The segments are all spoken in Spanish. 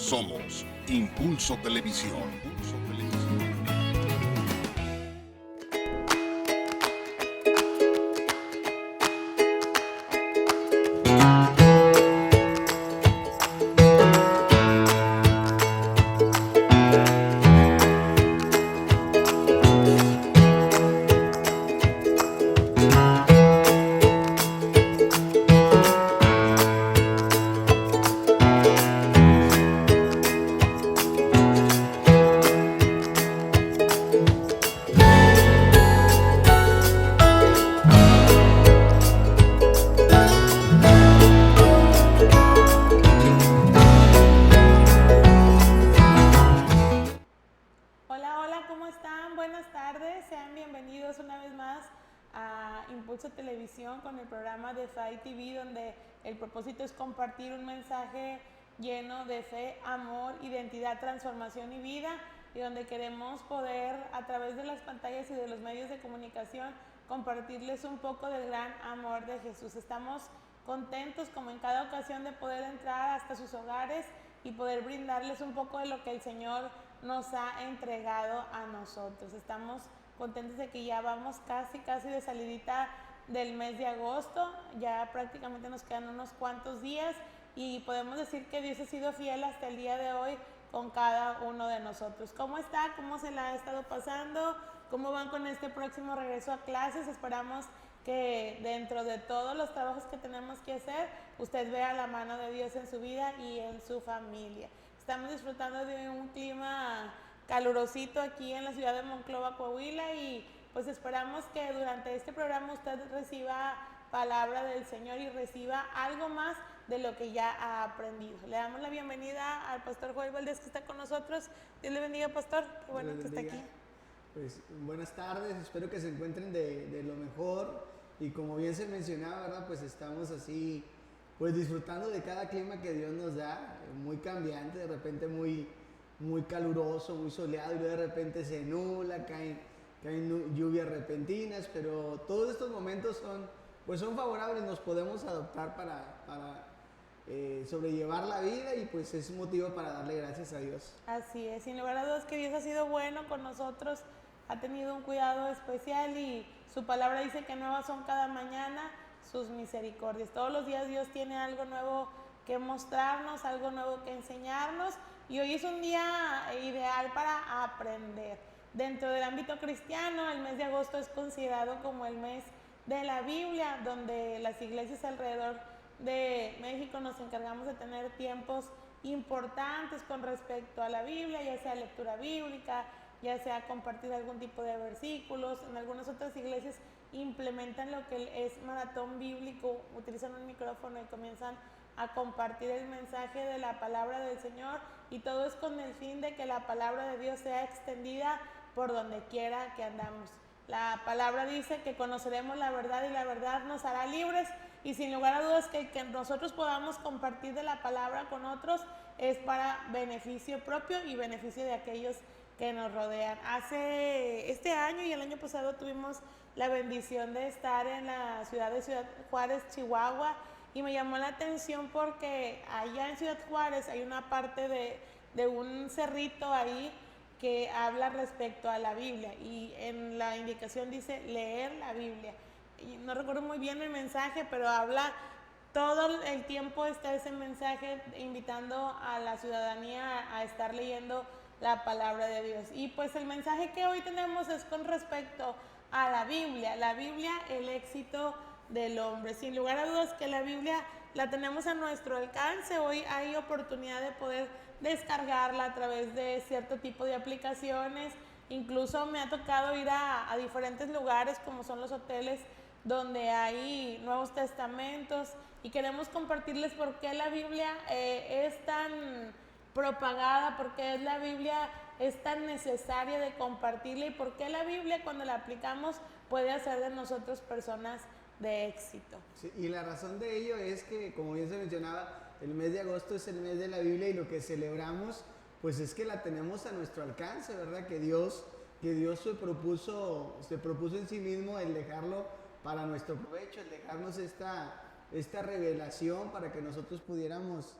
Somos Impulso Televisión. Impulso Televisión con el programa de Fe TV, donde el propósito es compartir un mensaje lleno de fe, amor, identidad, transformación y vida, y donde queremos poder a través de las pantallas y de los medios de comunicación compartirles un poco del gran amor de Jesús. Estamos contentos como en cada ocasión de poder entrar hasta sus hogares y poder brindarles un poco de lo que el Señor nos ha entregado a nosotros. Estamos contentos de que ya vamos casi de salidita del mes de agosto, ya prácticamente nos quedan unos cuantos días y podemos decir que Dios ha sido fiel hasta el día de hoy con cada uno de nosotros. ¿Cómo está? ¿Cómo se la ha estado pasando? ¿Cómo van con este próximo regreso a clases? Esperamos que dentro de todos los trabajos que tenemos que hacer, usted vea la mano de Dios en su vida y en su familia. Estamos disfrutando de un clima calurosito aquí en la ciudad de Monclova, Coahuila, y pues esperamos que durante este programa usted reciba palabra del Señor y reciba algo más de lo que ya ha aprendido. Le damos la bienvenida al pastor Joel Valdés, que está con nosotros. Dios le bendiga, pastor. Qué bueno que está aquí. Pues buenas tardes, espero que se encuentren de lo mejor, y como bien se mencionaba, ¿verdad? Pues estamos así, pues disfrutando de cada clima que Dios nos da, muy cambiante, de repente muy caluroso, muy soleado, y luego de repente se nubla, caen lluvias repentinas, pero todos estos momentos son favorables, nos podemos adoptar para sobrellevar la vida, y pues es motivo para darle gracias a Dios. Así es, sin lugar a dudas que Dios ha sido bueno con nosotros, ha tenido un cuidado especial y su palabra dice que nuevas son cada mañana sus misericordias. Todos los días Dios tiene algo nuevo que mostrarnos, algo nuevo que enseñarnos, y hoy es un día ideal para aprender. Dentro del ámbito cristiano, el mes de agosto es considerado como el mes de la Biblia, donde las iglesias alrededor de México nos encargamos de tener tiempos importantes con respecto a la Biblia, ya sea lectura bíblica, ya sea compartir algún tipo de versículos. En algunas otras iglesias implementan lo que es maratón bíblico, utilizan un micrófono y comienzan a compartir el mensaje de la palabra del Señor, y todo es con el fin de que la palabra de Dios sea extendida por donde quiera que andamos. La palabra dice que conoceremos la verdad y la verdad nos hará libres, y sin lugar a dudas que nosotros podamos compartir de la palabra con otros es para beneficio propio y beneficio de aquellos que nos rodean. Este año y el año pasado tuvimos la bendición de estar en la ciudad de Ciudad Juárez, Chihuahua, y me llamó la atención porque allá en Ciudad Juárez hay una parte de un cerrito ahí que habla respecto a la Biblia, y en la indicación dice leer la Biblia. Y no recuerdo muy bien el mensaje, pero habla todo el tiempo, está ese mensaje invitando a la ciudadanía a estar leyendo la palabra de Dios. Y pues el mensaje que hoy tenemos es con respecto a la Biblia, el éxito del hombre. Sin lugar a dudas que la Biblia la tenemos a nuestro alcance. Hoy hay oportunidad de poder descargarla a través de cierto tipo de aplicaciones. Incluso me ha tocado ir a diferentes lugares, como son los hoteles, donde hay Nuevos Testamentos, y queremos compartirles por qué la Biblia es tan propagada, por qué la Biblia es tan necesaria de compartirla, y por qué la Biblia, cuando la aplicamos, puede hacer de nosotros personas de éxito. Sí, y la razón de ello es que, como bien se mencionaba, el mes de agosto es el mes de la Biblia, y lo que celebramos pues es que la tenemos a nuestro alcance, ¿verdad? Que Dios se propuso en sí mismo el dejarlo para nuestro provecho, el dejarnos esta revelación para que nosotros pudiéramos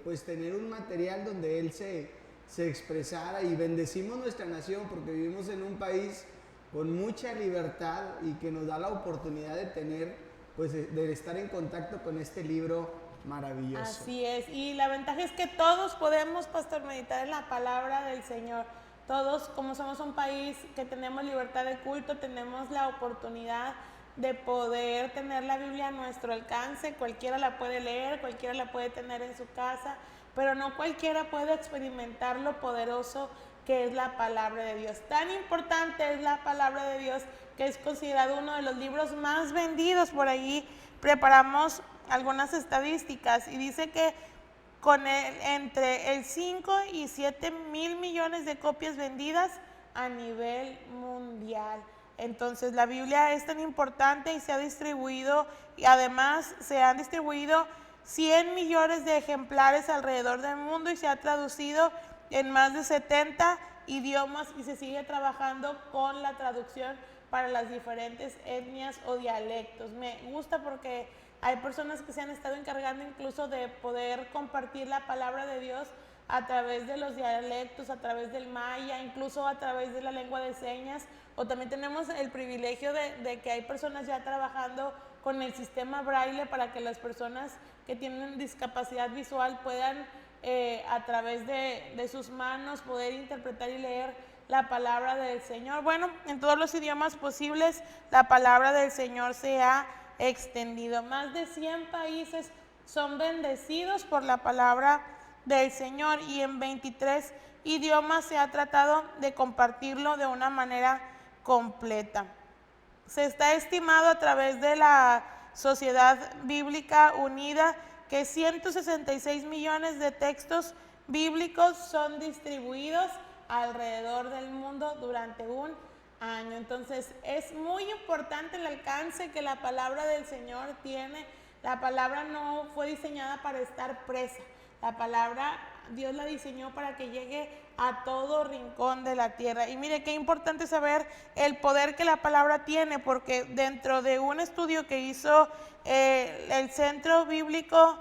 pues tener un material donde él se expresara, y bendecimos nuestra nación porque vivimos en un país con mucha libertad y que nos da la oportunidad de tener, pues de estar en contacto con este libro maravilloso. Así es, y la ventaja es que todos podemos, pastor, meditar en la palabra del Señor. Todos, como somos un país que tenemos libertad de culto, tenemos la oportunidad de poder tener la Biblia a nuestro alcance. Cualquiera la puede leer, cualquiera la puede tener en su casa, pero no cualquiera puede experimentar lo poderoso que es la palabra de Dios. Tan importante es la palabra de Dios que es considerado uno de los libros más vendidos. Por ahí preparamos algunas estadísticas y dice que entre el 5 y 7 mil millones de copias vendidas a nivel mundial. Entonces la Biblia es tan importante y se ha distribuido, y además se han distribuido 100 millones de ejemplares alrededor del mundo y se ha traducido en más de 70 idiomas y se sigue trabajando con la traducción para las diferentes etnias o dialectos. Me gusta porque hay personas que se han estado encargando incluso de poder compartir la palabra de Dios a través de los dialectos, a través del maya, incluso a través de la lengua de señas. O también tenemos el privilegio de que hay personas ya trabajando con el sistema braille para que las personas que tienen discapacidad visual puedan a través de sus manos poder interpretar y leer la palabra del Señor. Bueno, en todos los idiomas posibles la palabra del Señor se ha extendido. Más de 100 países son bendecidos por la palabra del Señor y en 23 idiomas se ha tratado de compartirlo de una manera completa. Se está estimado a través de la Sociedad Bíblica Unida que 166 millones de textos bíblicos son distribuidos alrededor del mundo durante un año. Entonces es muy importante el alcance que la palabra del Señor tiene. La palabra no fue diseñada para estar presa. La palabra Dios la diseñó para que llegue a todo rincón de la tierra. Y mire qué importante saber el poder que la palabra tiene, porque dentro de un estudio que hizo el Centro Bíblico,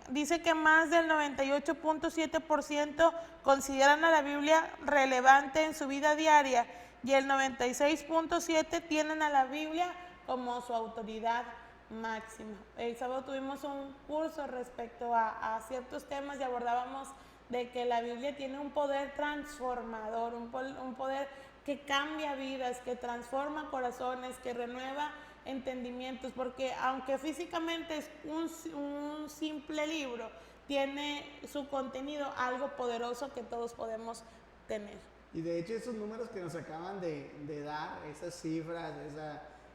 dice que más del 98.7% consideran a la Biblia relevante en su vida diaria y el 96.7% tienen a la Biblia como su autoridad máxima. El sábado tuvimos un curso respecto a ciertos temas y abordábamos de que la Biblia tiene un poder transformador, un poder que cambia vidas, que transforma corazones, que renueva entendimientos, porque aunque físicamente es un simple libro, tiene su contenido algo poderoso que todos podemos tener. Y de hecho esos números que nos acaban de dar, esas cifras,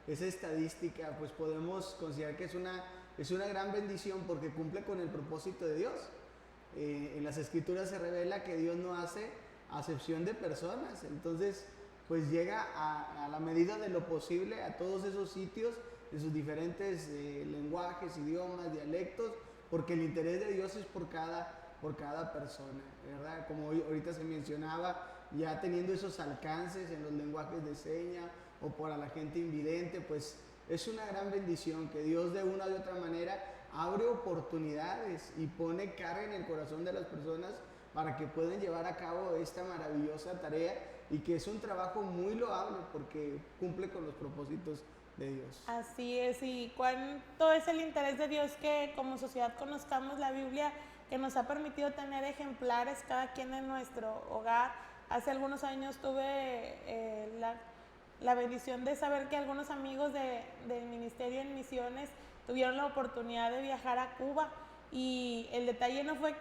esa estadística, pues podemos considerar que es una gran bendición porque cumple con el propósito de Dios. En las Escrituras se revela que Dios no hace acepción de personas, entonces pues llega a la medida de lo posible a todos esos sitios de sus diferentes lenguajes, idiomas, dialectos, porque el interés de Dios es por cada persona, ¿verdad? Como ahorita se mencionaba, ya teniendo esos alcances en los lenguajes de señas o para la gente invidente, pues es una gran bendición que Dios de una u otra manera abre oportunidades y pone carga en el corazón de las personas para que puedan llevar a cabo esta maravillosa tarea y que es un trabajo muy loable porque cumple con los propósitos de Dios. Así es, y cuánto es el interés de Dios que como sociedad conozcamos la Biblia, que nos ha permitido tener ejemplares cada quien en nuestro hogar. Hace algunos años tuve la bendición de saber que algunos amigos del Ministerio en Misiones tuvieron la oportunidad de viajar a Cuba, y el detalle no fue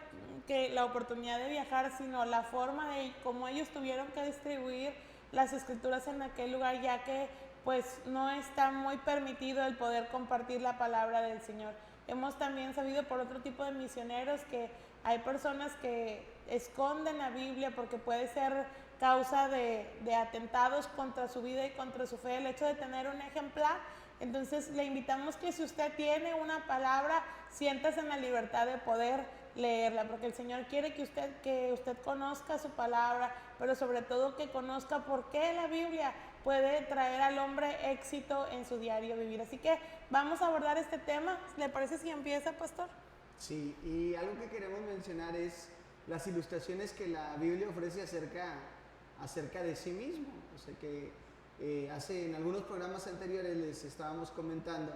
que la oportunidad de viajar, sino la forma de cómo ellos tuvieron que distribuir las escrituras en aquel lugar, ya que pues no está muy permitido el poder compartir la palabra del Señor. Hemos también sabido por otro tipo de misioneros que hay personas que esconden la Biblia porque puede ser causa de atentados contra su vida y contra su fe el hecho de tener un ejemplar. Entonces le invitamos que si usted tiene una palabra, siéntase en la libertad de poder leerla, porque el Señor quiere que usted conozca su palabra, pero sobre todo que conozca por qué la Biblia puede traer al hombre éxito en su diario vivir. Así que vamos a abordar este tema. ¿Le parece si empieza, pastor? Sí, y algo que queremos mencionar es las ilustraciones que la Biblia ofrece acerca de sí mismo. O sea que en algunos programas anteriores les estábamos comentando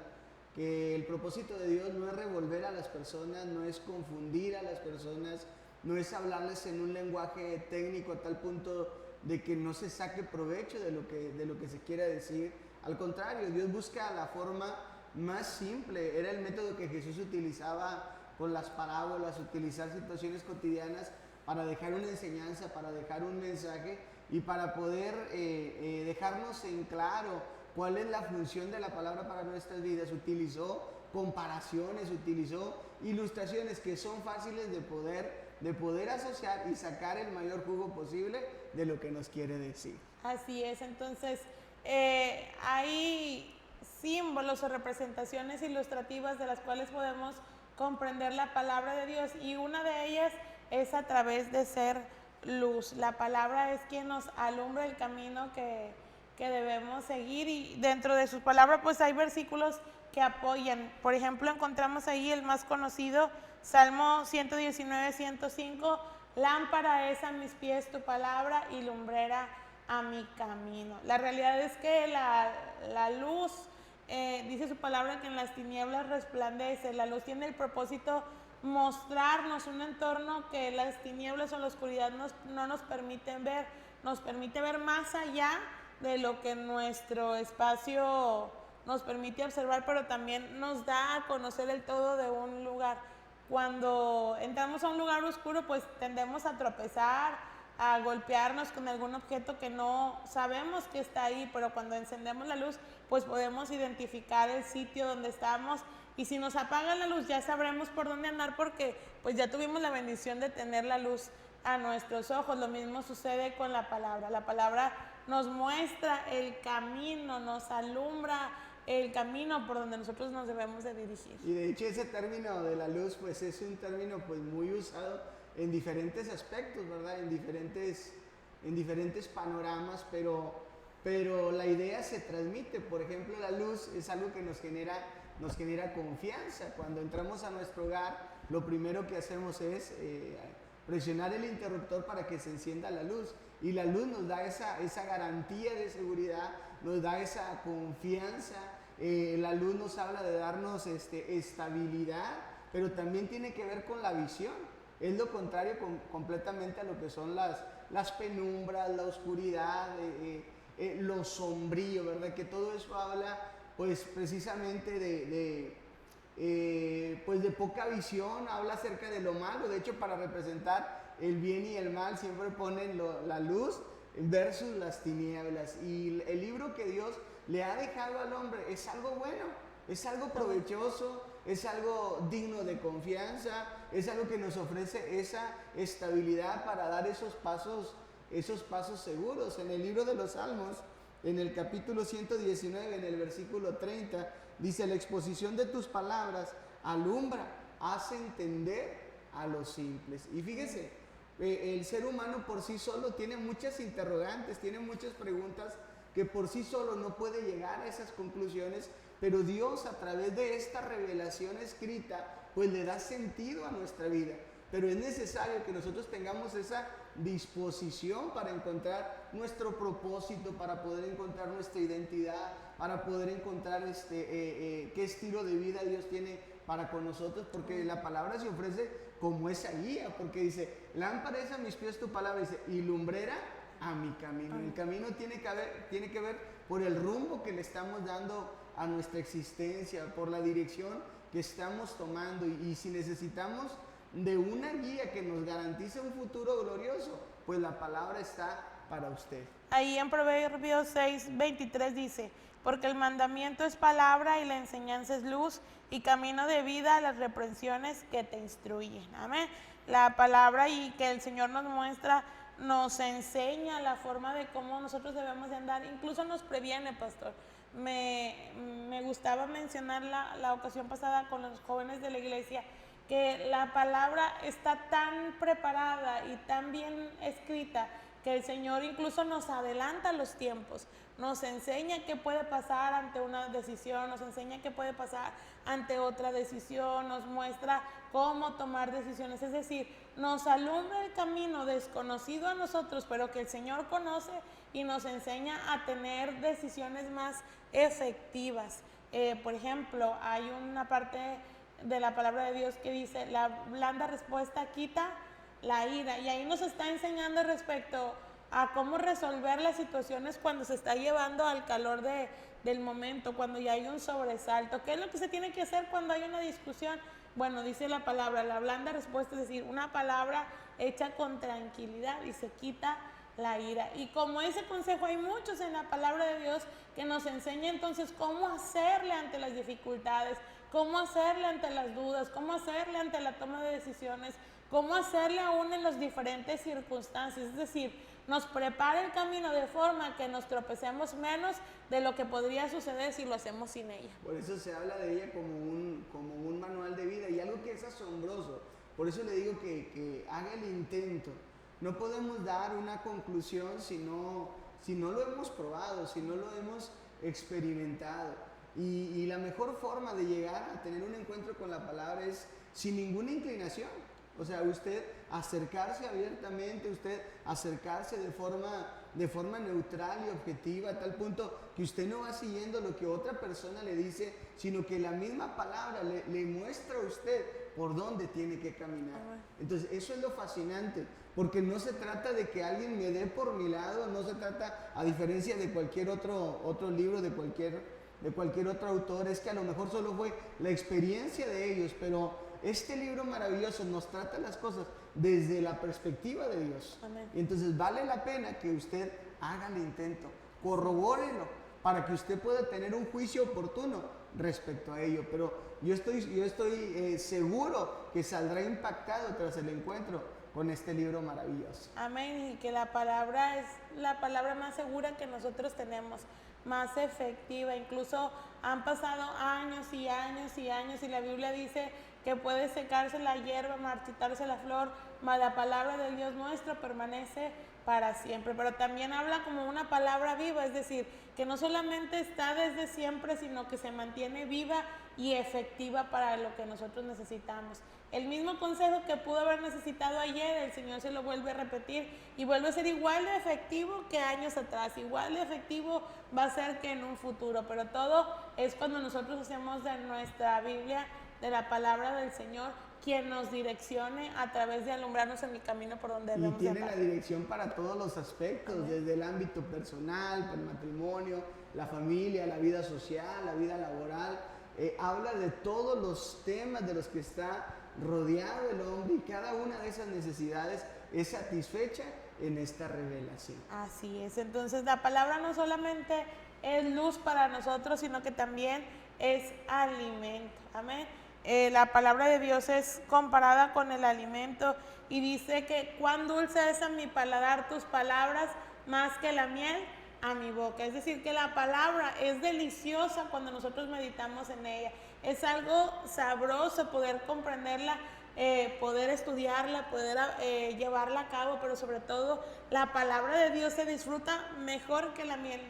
que el propósito de Dios no es revolver a las personas, no es confundir a las personas, no es hablarles en un lenguaje técnico a tal punto de que no se saque provecho de lo que se quiera decir. Al contrario, Dios busca la forma más simple. Era el método que Jesús utilizaba con las parábolas, utilizar situaciones cotidianas para dejar una enseñanza, para dejar un mensaje y para poder dejarnos en claro cuál es la función de la palabra para nuestras vidas. Utilizó comparaciones, utilizó ilustraciones que son fáciles de poder asociar y sacar el mayor jugo posible de lo que nos quiere decir. Así es, entonces hay símbolos o representaciones ilustrativas de las cuales podemos comprender la palabra de Dios, y una de ellas es a través de ser luz. La palabra es quien nos alumbra el camino que debemos seguir, y dentro de su palabra pues hay versículos que apoyan. Por ejemplo, encontramos ahí el más conocido, Salmo 119, 105, lámpara es a mis pies tu palabra y lumbrera a mi camino. La realidad es que la luz, dice su palabra que en las tinieblas resplandece. La luz tiene el propósito mostrarnos un entorno que las tinieblas o la oscuridad no nos permiten ver. Nos permite ver más allá de lo que nuestro espacio nos permite observar, pero también nos da a conocer el todo de un lugar. Cuando entramos a un lugar oscuro, pues tendemos a tropezar, a golpearnos con algún objeto que no sabemos que está ahí, pero cuando encendemos la luz, pues podemos identificar el sitio donde estamos, y si nos apaga la luz ya sabremos por dónde andar, porque pues ya tuvimos la bendición de tener la luz a nuestros ojos. Lo mismo sucede con la palabra. La palabra nos muestra el camino, nos alumbra el camino por donde nosotros nos debemos de dirigir. Y de hecho ese término de la luz pues es un término pues muy usado en diferentes aspectos, ¿verdad? En diferentes panoramas, pero la idea se transmite. Por ejemplo, la luz es algo que nos genera confianza. Cuando entramos a nuestro hogar, lo primero que hacemos es presionar el interruptor para que se encienda la luz, y la luz nos da esa garantía de seguridad, nos da esa confianza. La luz nos habla de darnos estabilidad, pero también tiene que ver con la visión. Es lo contrario completamente a lo que son las penumbras, la oscuridad, lo sombrío, ¿verdad? Que todo eso habla pues precisamente pues de poca visión, habla acerca de lo malo. De hecho, para representar el bien y el mal siempre ponen la luz versus las tinieblas. Y el libro que Dios le ha dejado al hombre es algo bueno, es algo provechoso, es algo digno de confianza, es algo que nos ofrece esa estabilidad para dar esos pasos seguros. En el libro de los Salmos, en el capítulo 119, en el versículo 30, dice: la exposición de tus palabras alumbra, hace entender a los simples. Y fíjese, el ser humano por sí solo tiene muchas interrogantes, tiene muchas preguntas que por sí solo no puede llegar a esas conclusiones, pero Dios, a través de esta revelación escrita, pues le da sentido a nuestra vida. Pero es necesario que nosotros tengamos esa disposición para encontrar nuestro propósito, para poder encontrar nuestra identidad, para poder encontrar qué estilo de vida Dios tiene para con nosotros, porque la palabra se ofrece como esa guía, porque dice: lámpara es a mis pies tu palabra, dice, y lumbrera a mi camino. El camino tiene que ver por el rumbo que le estamos dando a nuestra existencia, por la dirección que estamos tomando, y si necesitamos de una guía que nos garantice un futuro glorioso, pues la palabra está para usted. Ahí en Proverbios 6:23 dice: porque el mandamiento es palabra y la enseñanza es luz, y camino de vida a las reprensiones que te instruyen. Amén. La palabra y que el Señor nos muestra, nos enseña la forma de cómo nosotros debemos de andar, incluso nos previene, pastor. Me gustaba mencionar la ocasión pasada con los jóvenes de la iglesia, que la palabra está tan preparada y tan bien escrita que el Señor incluso nos adelanta los tiempos, nos enseña qué puede pasar ante una decisión, nos enseña qué puede pasar ante otra decisión, nos muestra cómo tomar decisiones, es decir, nos alumbra el camino desconocido a nosotros, pero que el Señor conoce y nos enseña a tener decisiones más efectivas. Por ejemplo, hay una parte de la palabra de Dios que dice, la blanda respuesta quita la ira, y ahí nos está enseñando respecto a cómo resolver las situaciones cuando se está llevando al calor del momento, cuando ya hay un sobresalto. ¿Qué es lo que se tiene que hacer cuando hay una discusión? Bueno, dice la palabra, la blanda respuesta, es decir, una palabra hecha con tranquilidad y se quita la ira. Y como ese consejo hay muchos en la palabra de Dios que nos enseña entonces cómo hacerle ante las dificultades, cómo hacerle ante las dudas, cómo hacerle ante la toma de decisiones, cómo hacerle aún en las diferentes circunstancias, es decir, nos prepara el camino de forma que nos tropecemos menos de lo que podría suceder si lo hacemos sin ella. Por eso se habla de ella como un manual de vida, y algo que es asombroso. Por eso le digo que haga el intento. No podemos dar una conclusión si no lo hemos probado, si no lo hemos experimentado. Y la mejor forma de llegar a tener un encuentro con la palabra es sin ninguna inclinación. O sea, usted acercarse abiertamente, usted acercarse de forma neutral y objetiva, a tal punto que usted no va siguiendo lo que otra persona le dice, sino que la misma palabra le muestra a usted por dónde tiene que caminar. Entonces, eso es lo fascinante, porque no se trata de que alguien me dé por mi lado, no se trata, a diferencia de cualquier otro libro, de cualquier otro autor, es que a lo mejor solo fue la experiencia de ellos, pero este libro maravilloso nos trata las cosas desde la perspectiva de Dios. Amén. Y entonces vale la pena que usted haga el intento, corrobórelo, para que usted pueda tener un juicio oportuno respecto a ello. Pero yo estoy seguro que saldrá impactado tras el encuentro con este libro maravilloso. Amén, y que la palabra es la palabra más segura que nosotros tenemos, más efectiva. Incluso han pasado años y años y años y la Biblia dice que puede secarse la hierba, marchitarse la flor, mas la palabra del Dios nuestro permanece para siempre. Pero también habla como una palabra viva, es decir, que no solamente está desde siempre, sino que se mantiene viva y efectiva para lo que nosotros necesitamos. El mismo consejo que pudo haber necesitado ayer, el Señor se lo vuelve a repetir y vuelve a ser igual de efectivo que años atrás, igual de efectivo va a ser que en un futuro, pero todo es cuando nosotros hacemos de nuestra Biblia, de la palabra del Señor, quien nos direccione a través de alumbrarnos en el camino por donde debemos andar. Y tiene la dirección para todos los aspectos, Amén. desde el ámbito personal, para el matrimonio, la familia, la vida social, la vida laboral. Habla de todos los temas de los que está rodeado el hombre, y cada una de esas necesidades es satisfecha en esta revelación. Así es, entonces la palabra no solamente es luz para nosotros, sino que también es alimento. Amén. La palabra de Dios es comparada con el alimento y dice que cuán dulce es a mi paladar tus palabras más que la miel a mi boca. Es decir, que la palabra es deliciosa cuando nosotros meditamos en ella. Es algo sabroso poder comprenderla, poder estudiarla, poder llevarla a cabo, pero sobre todo la palabra de Dios se disfruta mejor que la miel.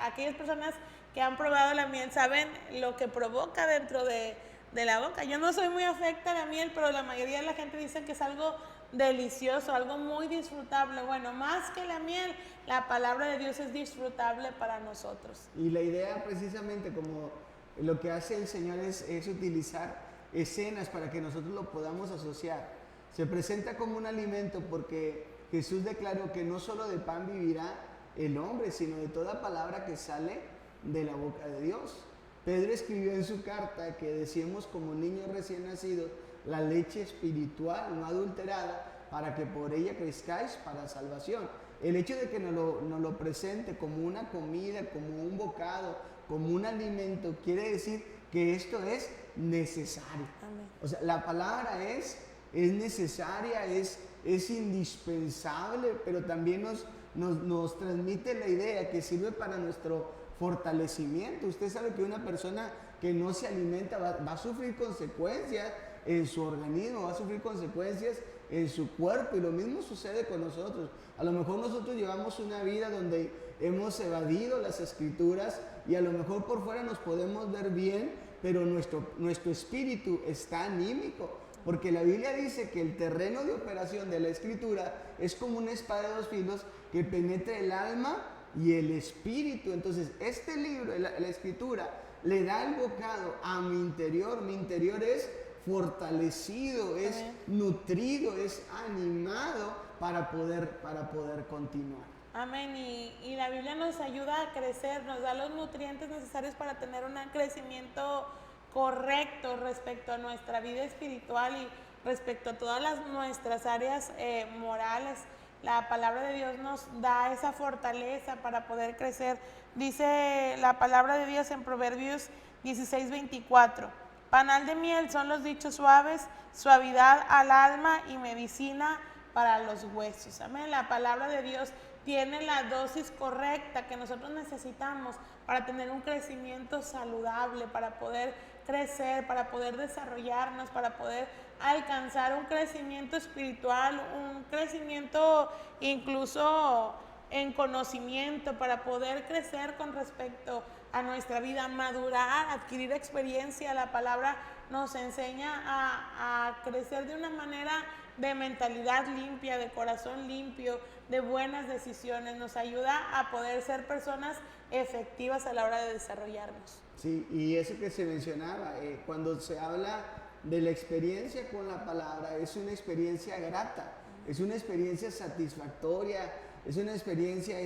Aquellas personas que han probado la miel saben lo que provoca dentro de la boca. Yo no soy muy afecta a la miel, pero la mayoría de la gente dice que es algo delicioso, algo muy disfrutable. Bueno, más que la miel, la palabra de Dios es disfrutable para nosotros. Y la idea, precisamente, como lo que hace el Señor es utilizar escenas para que nosotros lo podamos asociar. Se presenta como un alimento porque Jesús declaró que no solo de pan vivirá el hombre, sino de toda palabra que sale de la boca de Dios. Pedro escribió en su carta que decíamos como niños recién nacidos la leche espiritual no adulterada para que por ella crezcáis para salvación. El hecho de que nos lo presente como una comida, como un bocado, como un alimento, quiere decir que esto es necesario. Amén. O sea, la palabra es necesaria, es indispensable, pero también nos transmite la idea que sirve para nuestro fortalecimiento. Usted sabe que una persona que no se alimenta va a sufrir consecuencias en su organismo, va a sufrir consecuencias en su cuerpo, y lo mismo sucede con nosotros. A lo mejor nosotros llevamos una vida donde hemos evadido las escrituras y a lo mejor por fuera nos podemos ver bien, pero nuestro espíritu está anímico, porque la Biblia dice que el terreno de operación de la escritura es como una espada de dos filos que penetra el alma y el espíritu. Entonces este libro, la escritura, le da el bocado a mi interior es fortalecido, es nutrido, es animado para poder continuar. Amén. Y la Biblia nos ayuda a crecer, nos da los nutrientes necesarios para tener un crecimiento correcto respecto a nuestra vida espiritual y respecto a todas nuestras áreas morales. La palabra de Dios nos da esa fortaleza para poder crecer. Dice la palabra de Dios en Proverbios 16:24. Panal de miel son los dichos suaves, suavidad al alma y medicina para los huesos. Amén. La palabra de Dios tiene la dosis correcta que nosotros necesitamos para tener un crecimiento saludable, para poder crecer, para poder desarrollarnos, para poder alcanzar un crecimiento espiritual, un crecimiento incluso en conocimiento, para poder crecer con respecto a nuestra vida, madurar, adquirir experiencia. La palabra nos enseña a crecer de una manera de mentalidad limpia, de corazón limpio, de buenas decisiones. Nos ayuda a poder ser personas efectivas a la hora de desarrollarnos. Sí, y eso que se mencionaba, cuando se habla de la experiencia con la palabra, es una experiencia grata, es una experiencia satisfactoria, es una experiencia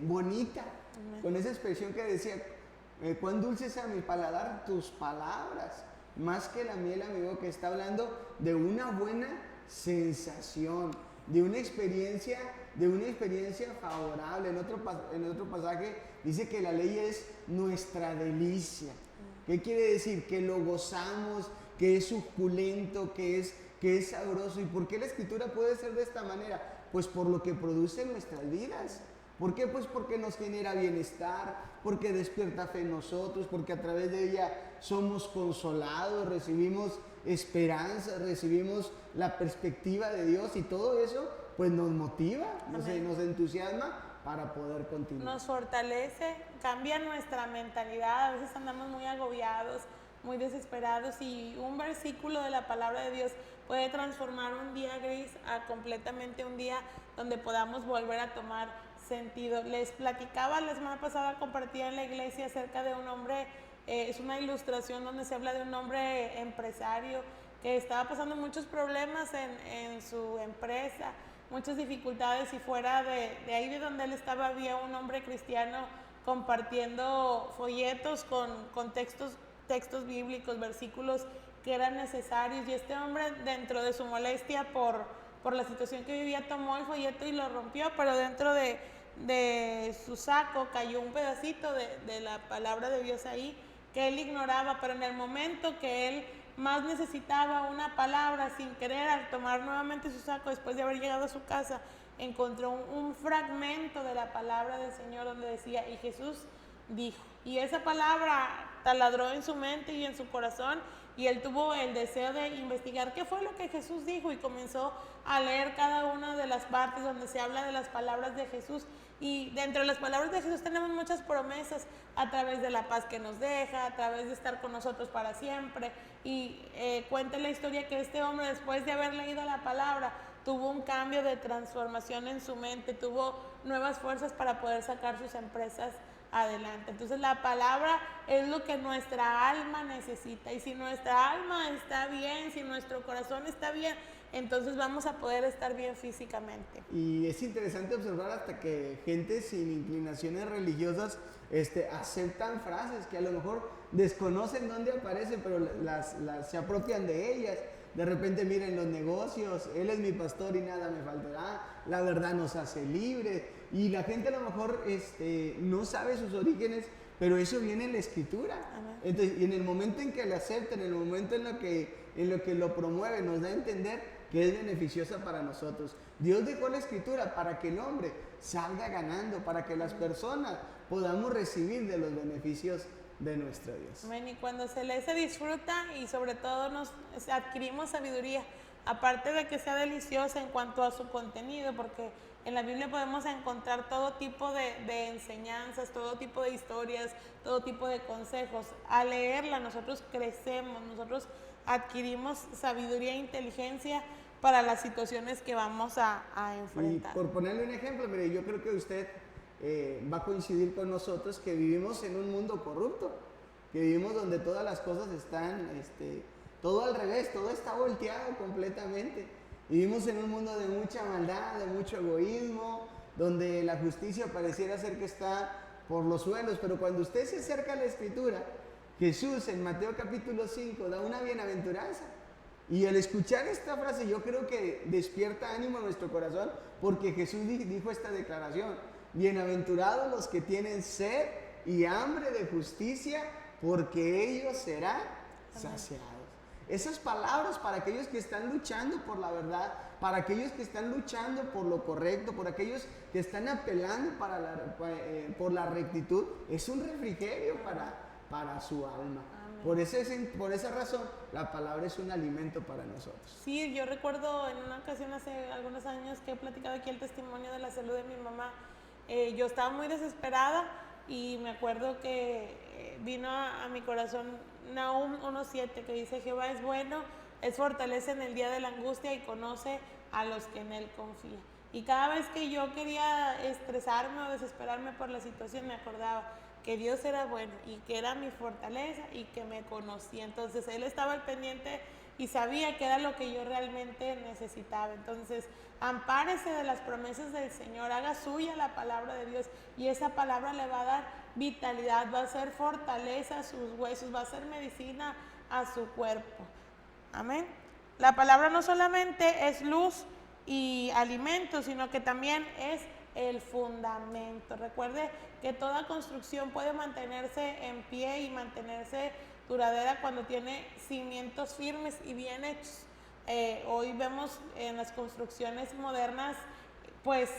bonita. Con esa expresión que decía, cuán dulces a mi paladar tus palabras, más que la miel, amigo, que está hablando de una buena sensación, de una experiencia favorable. En otro pasaje dice que la ley es nuestra delicia. ¿Qué quiere decir? Que lo gozamos, que es suculento, que es sabroso. ¿Y por qué la escritura puede ser de esta manera? Pues por lo que produce en nuestras vidas. ¿Por qué? Pues porque nos genera bienestar, porque despierta fe en nosotros, porque a través de ella somos consolados, recibimos esperanza, recibimos la perspectiva de Dios, y todo eso pues nos motiva, nos entusiasma para poder continuar. Nos fortalece, cambia nuestra mentalidad. A veces andamos muy agobiados, muy desesperados, y un versículo de la palabra de Dios puede transformar un día gris a completamente un día donde podamos volver a tomar sentido. Les platicaba la semana pasada, compartía en la iglesia acerca de un hombre, es una ilustración donde se habla de un hombre empresario que estaba pasando muchos problemas en su empresa, muchas dificultades, y fuera de ahí de donde él estaba había un hombre cristiano compartiendo folletos con textos bíblicos, versículos que eran necesarios, y este hombre, dentro de su molestia por la situación que vivía, tomó el folleto y lo rompió, pero dentro de su saco cayó un pedacito de la palabra de Dios ahí que él ignoraba, pero en el momento que él más necesitaba una palabra, sin querer, al tomar nuevamente su saco después de haber llegado a su casa, encontró un fragmento de la palabra del Señor donde decía, y Jesús dijo, y esa palabra taladró en su mente y en su corazón, y él tuvo el deseo de investigar qué fue lo que Jesús dijo, y comenzó a leer cada una de las partes donde se habla de las palabras de Jesús. Y dentro de las palabras de Jesús tenemos muchas promesas a través de la paz que nos deja, a través de estar con nosotros para siempre. Y cuenta la historia que este hombre, después de haber leído la palabra, tuvo un cambio de transformación en su mente, tuvo nuevas fuerzas para poder sacar sus empresas adelante. Entonces la palabra es lo que nuestra alma necesita, y si nuestra alma está bien, si nuestro corazón está bien, entonces vamos a poder estar bien físicamente. Y es interesante observar hasta que gente sin inclinaciones religiosas aceptan frases que a lo mejor desconocen dónde aparecen, pero se apropian de ellas. De repente, miren, los negocios, Él es mi pastor y nada me faltará, la verdad nos hace libres, y la gente a lo mejor no sabe sus orígenes, pero eso viene en la Escritura. Entonces, y en el momento en que lo aceptan, en el momento en lo que lo promueve, nos da a entender que es beneficiosa para nosotros. Dios dejó la Escritura para que el hombre salga ganando, para que las personas podamos recibir de los beneficios de nuestro Dios. Amén. Y cuando se lee se disfruta, y sobre todo adquirimos sabiduría aparte de que sea deliciosa en cuanto a su contenido, porque en la Biblia podemos encontrar todo tipo de enseñanzas, todo tipo de historias, todo tipo de consejos. Al leerla nosotros crecemos, nosotros adquirimos sabiduría e inteligencia para las situaciones que vamos a enfrentar. Y por ponerle un ejemplo, mire, yo creo que usted va a coincidir con nosotros que vivimos en un mundo corrupto, que vivimos donde todas las cosas están, todo al revés, todo está volteado completamente. Vivimos en un mundo de mucha maldad, de mucho egoísmo, donde la justicia pareciera ser que está por los suelos, pero cuando usted se acerca a la Escritura, Jesús en Mateo capítulo 5 da una bienaventuranza. Y al escuchar esta frase yo creo que despierta ánimo en nuestro corazón, porque Jesús dijo esta declaración: bienaventurados los que tienen sed y hambre de justicia, porque ellos serán saciados. Esas palabras para aquellos que están luchando por la verdad, para aquellos que están luchando por lo correcto, por aquellos que están apelando por la rectitud, es un refrigerio para su alma. Por esa razón, la palabra es un alimento para nosotros. Sí, yo recuerdo en una ocasión hace algunos años que he platicado aquí el testimonio de la salud de mi mamá. Yo estaba muy desesperada y me acuerdo que vino a mi corazón Nahum 1:7, que dice: Jehová es bueno, es fortaleza en el día de la angustia y conoce a los que en él confían. Y cada vez que yo quería estresarme o desesperarme por la situación, me acordaba que Dios era bueno y que era mi fortaleza y que me conocía. Entonces Él estaba al pendiente y sabía que era lo que yo realmente necesitaba. Entonces, ampárese de las promesas del Señor, haga suya la palabra de Dios, y esa palabra le va a dar vitalidad, va a ser fortaleza a sus huesos, va a ser medicina a su cuerpo. Amén. La palabra no solamente es luz y alimento, sino que también es el fundamento. Recuerde que toda construcción puede mantenerse en pie y mantenerse duradera cuando tiene cimientos firmes y bien hechos. Hoy vemos en las construcciones modernas, pues,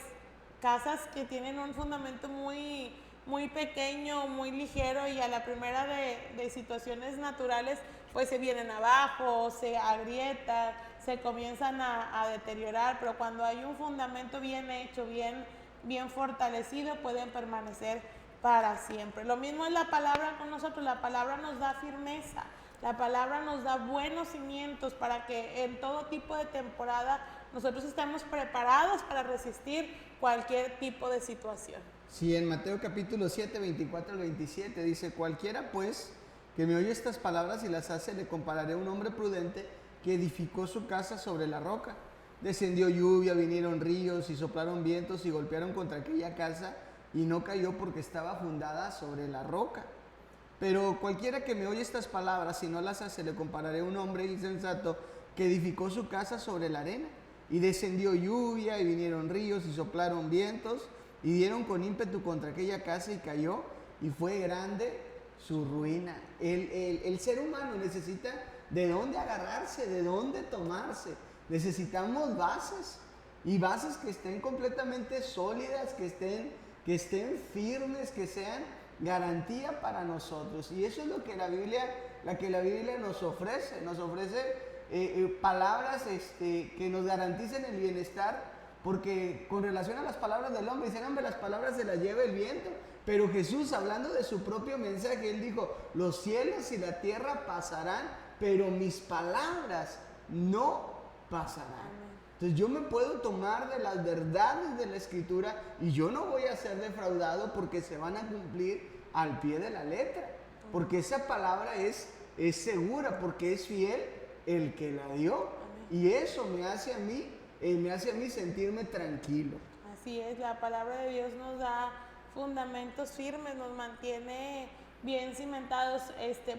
casas que tienen un fundamento muy, muy pequeño, muy ligero, y a la primera de situaciones naturales, pues se vienen abajo, se agrietan, se comienzan a deteriorar, pero cuando hay un fundamento bien hecho, bien fortalecido, pueden permanecer para siempre. Lo mismo es la palabra con nosotros. La palabra nos da firmeza, la palabra nos da buenos cimientos para que en todo tipo de temporada nosotros estemos preparados para resistir cualquier tipo de situación. Sí, en Mateo capítulo 7, 24 al 27 dice: cualquiera pues que me oye estas palabras y las hace, le compararé a un hombre prudente que edificó su casa sobre la roca. Descendió lluvia, vinieron ríos y soplaron vientos y golpearon contra aquella casa, y no cayó porque estaba fundada sobre la roca. Pero cualquiera que me oye estas palabras y no las hace, le compararé a un hombre insensato que edificó su casa sobre la arena. Y descendió lluvia y vinieron ríos y soplaron vientos y dieron con ímpetu contra aquella casa, y cayó, y fue grande su ruina. El ser humano necesita de dónde agarrarse, de dónde tomarse. Necesitamos bases, y bases que estén completamente sólidas, que estén firmes, que sean garantía para nosotros. Y eso es lo que la Biblia nos ofrece. Nos ofrece palabras que nos garanticen el bienestar, porque con relación a las palabras del hombre, dicen: hombre, las palabras se las lleva el viento. Pero Jesús, hablando de su propio mensaje, Él dijo: los cielos y la tierra pasarán, pero mis palabras no pasarán. Entonces yo me puedo tomar de las verdades de la Escritura, y yo no voy a ser defraudado, porque se van a cumplir al pie de la letra, porque esa palabra es segura, porque es fiel el que la dio. Y eso me hace a mí sentirme tranquilo. Así es, la palabra de Dios nos da fundamentos firmes, nos mantiene bien cimentados.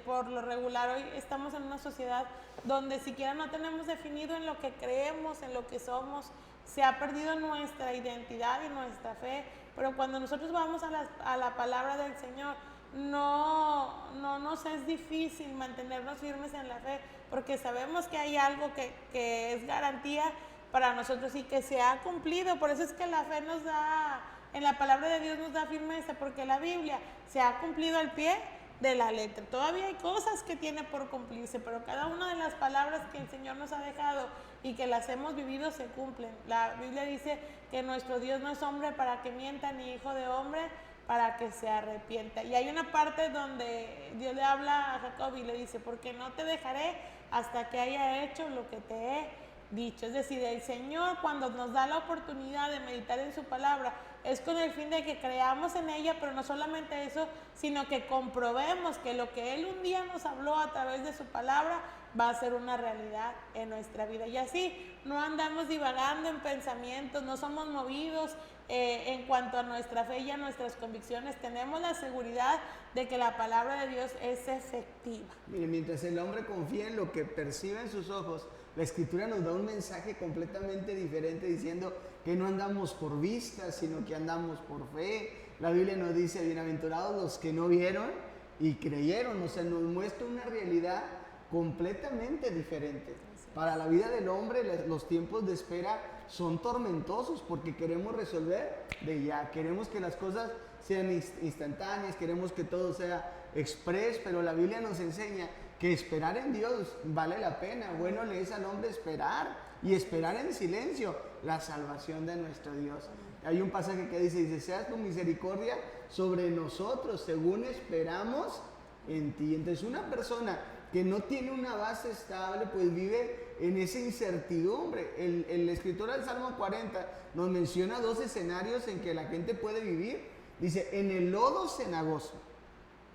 Por lo regular hoy estamos en una sociedad donde siquiera no tenemos definido en lo que creemos, en lo que somos. Se ha perdido nuestra identidad y nuestra fe, pero cuando nosotros vamos a la palabra del Señor, no nos es difícil mantenernos firmes en la fe, porque sabemos que hay algo que es garantía para nosotros y que se ha cumplido. Por eso es que la fe nos da, en la palabra de Dios nos da firmeza, porque la Biblia se ha cumplido al pie de la letra. Todavía hay cosas que tiene por cumplirse, pero cada una de las palabras que el Señor nos ha dejado y que las hemos vivido se cumplen. La Biblia dice que nuestro Dios no es hombre para que mienta, ni hijo de hombre para que se arrepienta. Y hay una parte donde Dios le habla a Jacob y le dice, porque no te dejaré hasta que haya hecho lo que te he dicho. Es decir, el Señor, cuando nos da la oportunidad de meditar en su palabra, es con el fin de que creamos en ella, pero no solamente eso, sino que comprobemos que lo que Él un día nos habló a través de su palabra va a ser una realidad en nuestra vida. Y así no andamos divagando en pensamientos, no somos movidos en cuanto a nuestra fe y a nuestras convicciones. Tenemos la seguridad de que la palabra de Dios es efectiva. Mire, mientras el hombre confía en lo que percibe en sus ojos, la Escritura nos da un mensaje completamente diferente, diciendo que no andamos por vista, sino que andamos por fe. La Biblia nos dice, bienaventurados los que no vieron y creyeron. O sea, nos muestra una realidad completamente diferente. Para la vida del hombre, los tiempos de espera son tormentosos porque queremos resolver de ya. Queremos que las cosas sean instantáneas, queremos que todo sea express, pero la Biblia nos enseña que esperar en Dios vale la pena. Bueno le es al hombre esperar, y esperar en silencio la salvación de nuestro Dios. Hay un pasaje que dice, sea tu misericordia sobre nosotros según esperamos en ti. Entonces una persona que no tiene una base estable, pues vive en esa incertidumbre. El escritor del Salmo 40 nos menciona 2 escenarios en que la gente puede vivir. Dice, en el lodo cenagoso.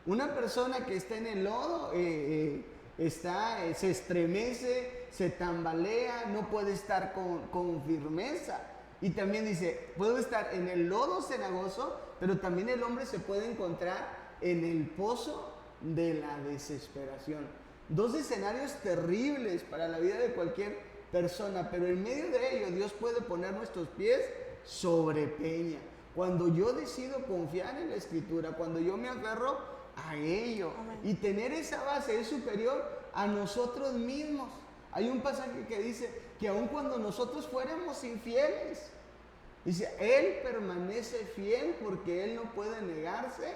Una persona que está en el lodo se estremece, se tambalea, no puede estar con firmeza. Y también dice, puedo estar en el lodo cenagoso, pero también el hombre se puede encontrar en el pozo de la desesperación. 2 escenarios terribles para la vida de cualquier persona, pero en medio de ello Dios puede poner nuestros pies sobre peña. Cuando yo decido confiar en la Escritura, cuando yo me aferro a ello. Amén. Y tener esa base es superior a nosotros mismos. Hay un pasaje que dice que aun cuando nosotros fuéramos infieles, dice, Él permanece fiel porque Él no puede negarse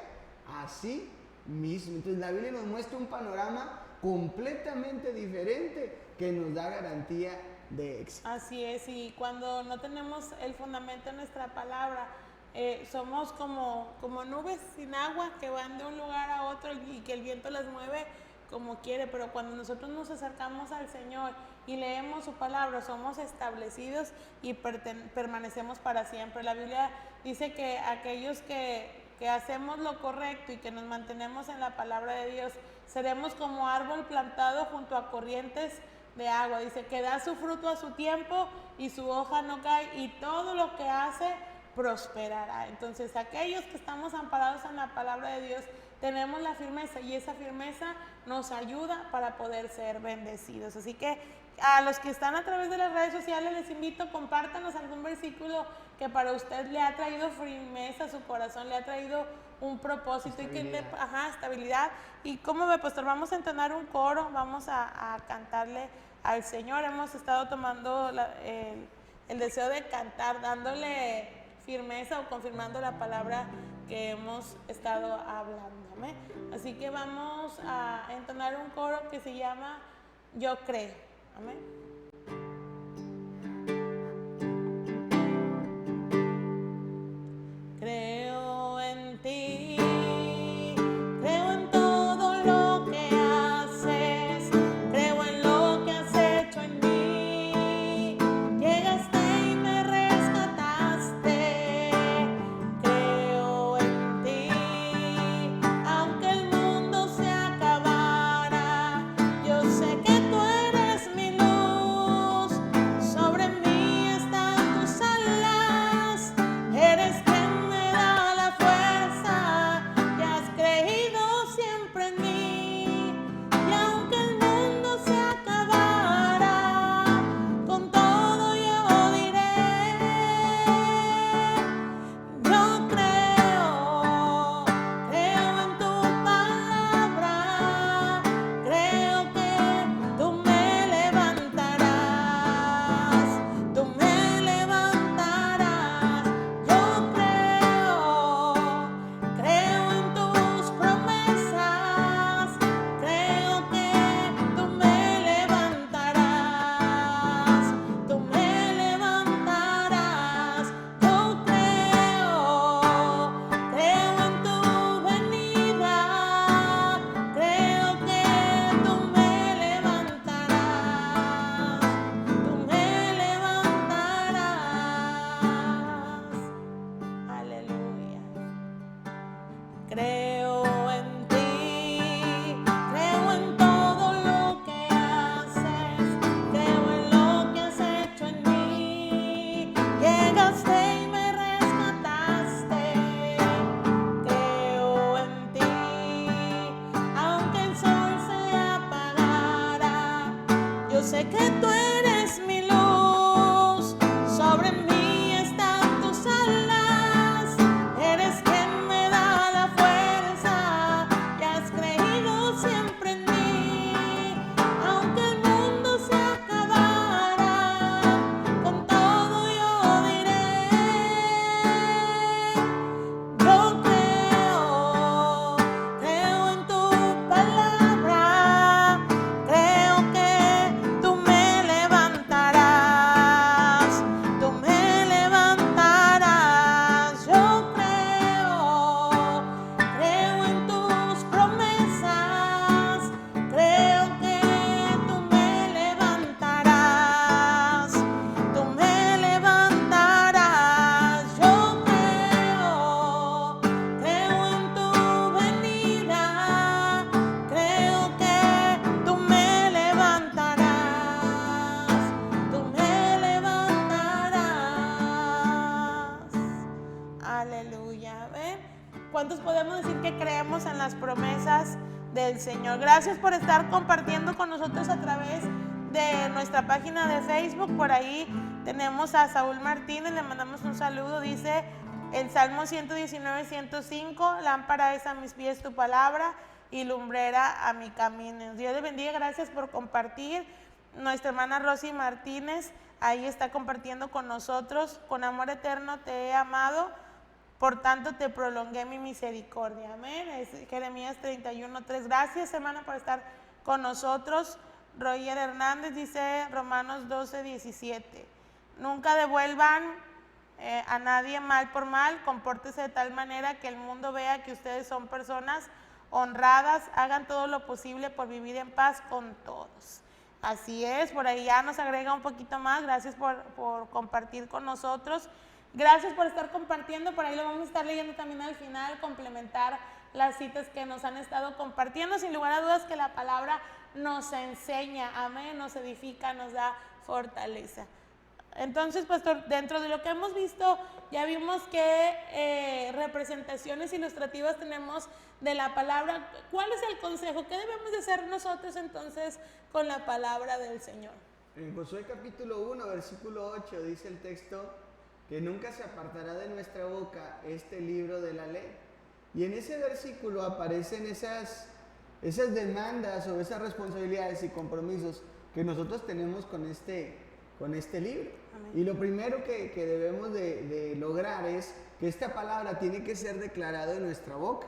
a sí mismo. Entonces la Biblia nos muestra un panorama completamente diferente que nos da garantía de éxito. Así es, y cuando no tenemos el fundamento en nuestra palabra, somos como nubes sin agua que van de un lugar a otro y que el viento las mueve como quiere, pero cuando nosotros nos acercamos al Señor y leemos su palabra, somos establecidos y permanecemos para siempre. La Biblia dice que aquellos que hacemos lo correcto y que nos mantenemos en la palabra de Dios, seremos como árbol plantado junto a corrientes de agua. Dice que da su fruto a su tiempo y su hoja no cae, y todo lo que hace prosperará. Entonces, aquellos que estamos amparados en la palabra de Dios, tenemos la firmeza, y esa firmeza nos ayuda para poder ser bendecidos. Así que a los que están a través de las redes sociales, les invito, compártanos algún versículo que para usted le ha traído firmeza a su corazón, le ha traído un propósito, estabilidad. Estabilidad. Y como ve, pastor, vamos a entonar un coro, vamos a cantarle al Señor. Hemos estado tomando el deseo de cantar, dándole firmeza o confirmando la palabra que hemos estado hablando. ¿Amén? Así que vamos a entonar un coro que se llama Yo creo. Amén. Creo en ti, creo en todo lo que haces, creo en lo que has hecho en mí. Llegaste y me rescataste, creo en ti. Aunque el mundo se acabara, yo sé que tú eres mi luz. Sobre mí están tus alas, eres quien me da la fuerza, y has creído siempre en mí. Y aunque el mundo se acabara, con todo yo diré, yo creo, creo en tu palabra, creo que Yo sé que tú eres mi luz, sobre mí están tus alas, eres quien me da la fuerza y has creído siempre en mí. Aunque el mundo se acabara, con todo yo diré, yo creo en tu palabra, creo que tú me levantarás, yo creo en tus promesas, creo que tú me levantarás, yo creo en tu venida, creo que tú me levantarás, aleluya. ¿Ven? ¿Cuántos podemos decir que creemos en las promesas del Señor? Gracias por estar compartiendo con nosotros a través de nuestra página de Facebook. Por ahí tenemos a Saúl Martínez, le mandamos un saludo. Dice el Salmo 119, 105, lámpara es a mis pies tu palabra y lumbrera a mi camino. Dios le bendiga, gracias por compartir. Nuestra hermana Rosy Martínez ahí está compartiendo con nosotros. Con amor eterno te he amado, por tanto te prolongué mi misericordia. Amén. Es Jeremías 31:3. Gracias, hermana, por estar con nosotros. Roger Hernández dice Romanos 12:17. Nunca devuelvan a nadie mal por mal, compórtese de tal manera que el mundo vea que ustedes son personas honradas, hagan todo lo posible por vivir en paz con todos. Así es, por ahí ya nos agrega un poquito más. Gracias por compartir con nosotros. Gracias por estar compartiendo, por ahí lo vamos a estar leyendo también al final, complementar las citas que nos han estado compartiendo. Sin lugar a dudas que la palabra nos enseña, amén, nos edifica, nos da fortaleza. Entonces, pastor, dentro de lo que hemos visto, ya vimos qué representaciones ilustrativas tenemos de la palabra. ¿Cuál es el consejo? ¿Qué debemos de hacer nosotros entonces con la palabra del Señor? En Josué capítulo 1, versículo 8 dice el texto que nunca se apartará de nuestra boca este libro de la ley. Y en ese versículo aparecen esas demandas o esas responsabilidades y compromisos que nosotros tenemos con este libro. Amén. Y lo primero que debemos de lograr es que esta palabra tiene que ser declarada en nuestra boca.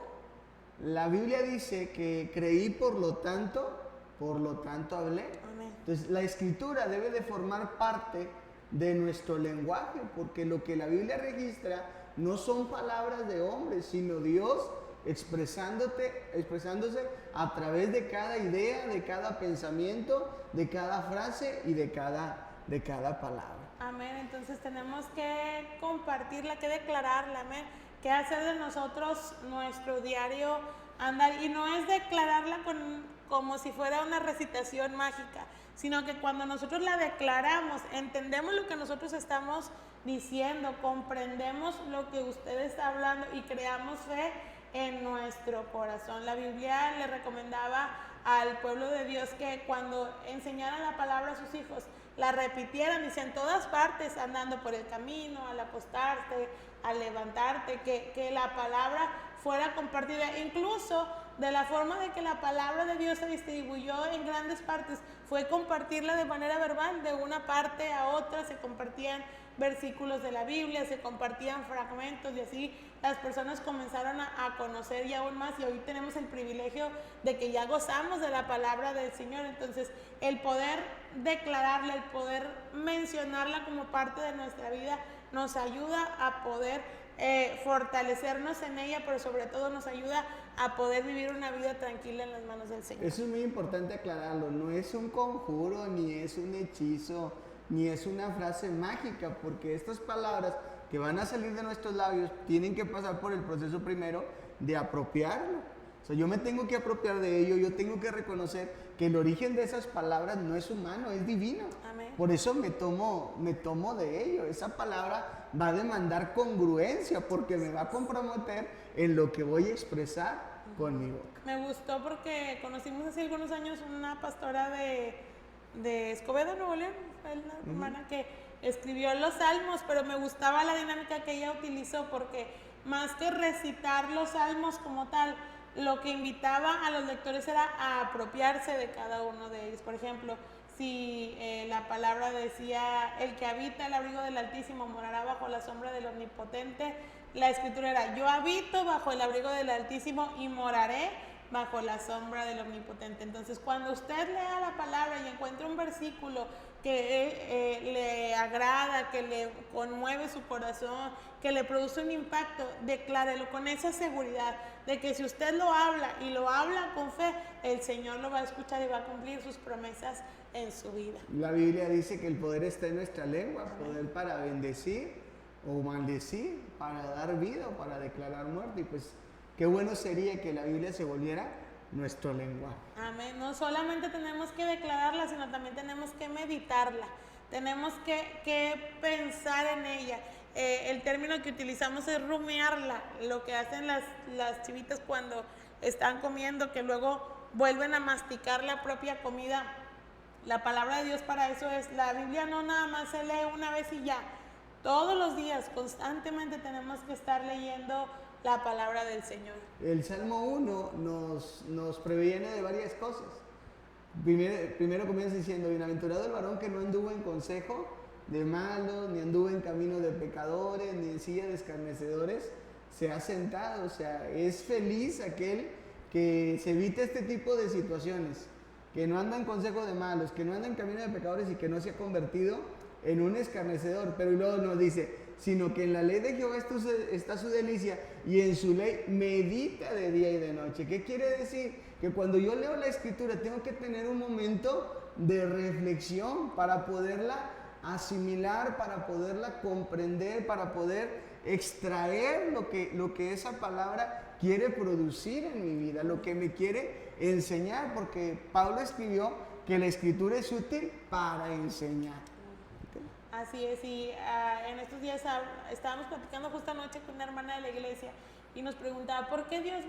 La Biblia dice que creí, por lo tanto hablé. Amén. Entonces la escritura debe de formar parte de nuestro lenguaje, porque lo que la Biblia registra no son palabras de hombres, sino Dios expresándose a través de cada idea, de cada pensamiento, de cada frase y de cada palabra. Amén. Entonces tenemos que compartirla, que declararla, amén, que hacer de nosotros nuestro diario andar, y no es declararla como si fuera una recitación mágica, sino que cuando nosotros la declaramos, entendemos lo que nosotros estamos diciendo, comprendemos lo que usted está hablando y creamos fe en nuestro corazón. La Biblia le recomendaba al pueblo de Dios que cuando enseñaran la palabra a sus hijos, la repitieran, dice, en todas partes, andando por el camino, al acostarte, al levantarte, que la palabra fuera compartida. Incluso de la forma de que la palabra de Dios se distribuyó en grandes partes, fue compartirla de manera verbal, de una parte a otra, se compartían versículos de la Biblia, se compartían fragmentos, y así las personas comenzaron a conocer ya aún más, y hoy tenemos el privilegio de que ya gozamos de la palabra del Señor. Entonces el poder declararla, el poder mencionarla como parte de nuestra vida nos ayuda a poder fortalecernos en ella, pero sobre todo nos ayuda a poder vivir una vida tranquila en las manos del Señor. Eso es muy importante aclararlo, no es un conjuro, ni es un hechizo, ni es una frase mágica, porque estas palabras que van a salir de nuestros labios tienen que pasar por el proceso primero de apropiarlo. O sea, yo me tengo que apropiar de ello, yo tengo que reconocer que el origen de esas palabras no es humano, es divino. Amén. Por eso me tomo de ello. Esa palabra va a demandar congruencia, porque me va a comprometer en lo que voy a expresar con mi boca. Me gustó porque conocimos hace algunos años una pastora de de Escobedo, Nuevo León, fue la hermana que escribió los salmos, pero me gustaba la dinámica que ella utilizó porque más que recitar los salmos como tal, lo que invitaba a los lectores era a apropiarse de cada uno de ellos. Por ejemplo, si la palabra decía, el que habita el abrigo del Altísimo morará bajo la sombra del Omnipotente, la escritura era, yo habito bajo el abrigo del Altísimo y moraré bajo la sombra del Omnipotente. Entonces, cuando usted lea la palabra y encuentra un versículo que le agrada, que le conmueve su corazón, que le produce un impacto, declárelo con esa seguridad de que si usted lo habla y lo habla con fe, el Señor lo va a escuchar y va a cumplir sus promesas en su vida. La Biblia dice que el poder está en nuestra lengua, poder para bendecir o maldecir, para dar vida o para declarar muerte. Y pues qué bueno sería que la Biblia se volviera nuestro lenguaje. Amén. No solamente tenemos que declararla, sino también tenemos que meditarla. Tenemos que pensar en ella. El término que utilizamos es rumiarla, lo que hacen las chivitas cuando están comiendo, que luego vuelven a masticar la propia comida. La palabra de Dios para eso es, la Biblia no nada más se lee una vez y ya. Todos los días, constantemente tenemos que estar leyendo la palabra del Señor. El Salmo 1 nos previene de varias cosas. Primero comienza diciendo, bienaventurado el varón que no anduvo en consejo de malos, ni anduvo en camino de pecadores, ni en silla de escarnecedores, se ha sentado. O sea, es feliz aquel que se evita este tipo de situaciones, que no anda en consejo de malos, que no anda en camino de pecadores y que no se ha convertido en un escarnecedor. Pero luego nos dice, sino que en la ley de Jehová está su delicia y en su ley medita de día y de noche. ¿Qué quiere decir? Que cuando yo leo la escritura tengo que tener un momento de reflexión para poderla asimilar, para poderla comprender, para poder extraer lo que esa palabra quiere producir en mi vida, lo que me quiere enseñar, porque Pablo escribió que la escritura es útil para enseñar. Así es, y en estos días estábamos platicando justo anoche con una hermana de la iglesia y nos preguntaba, ¿por qué Dios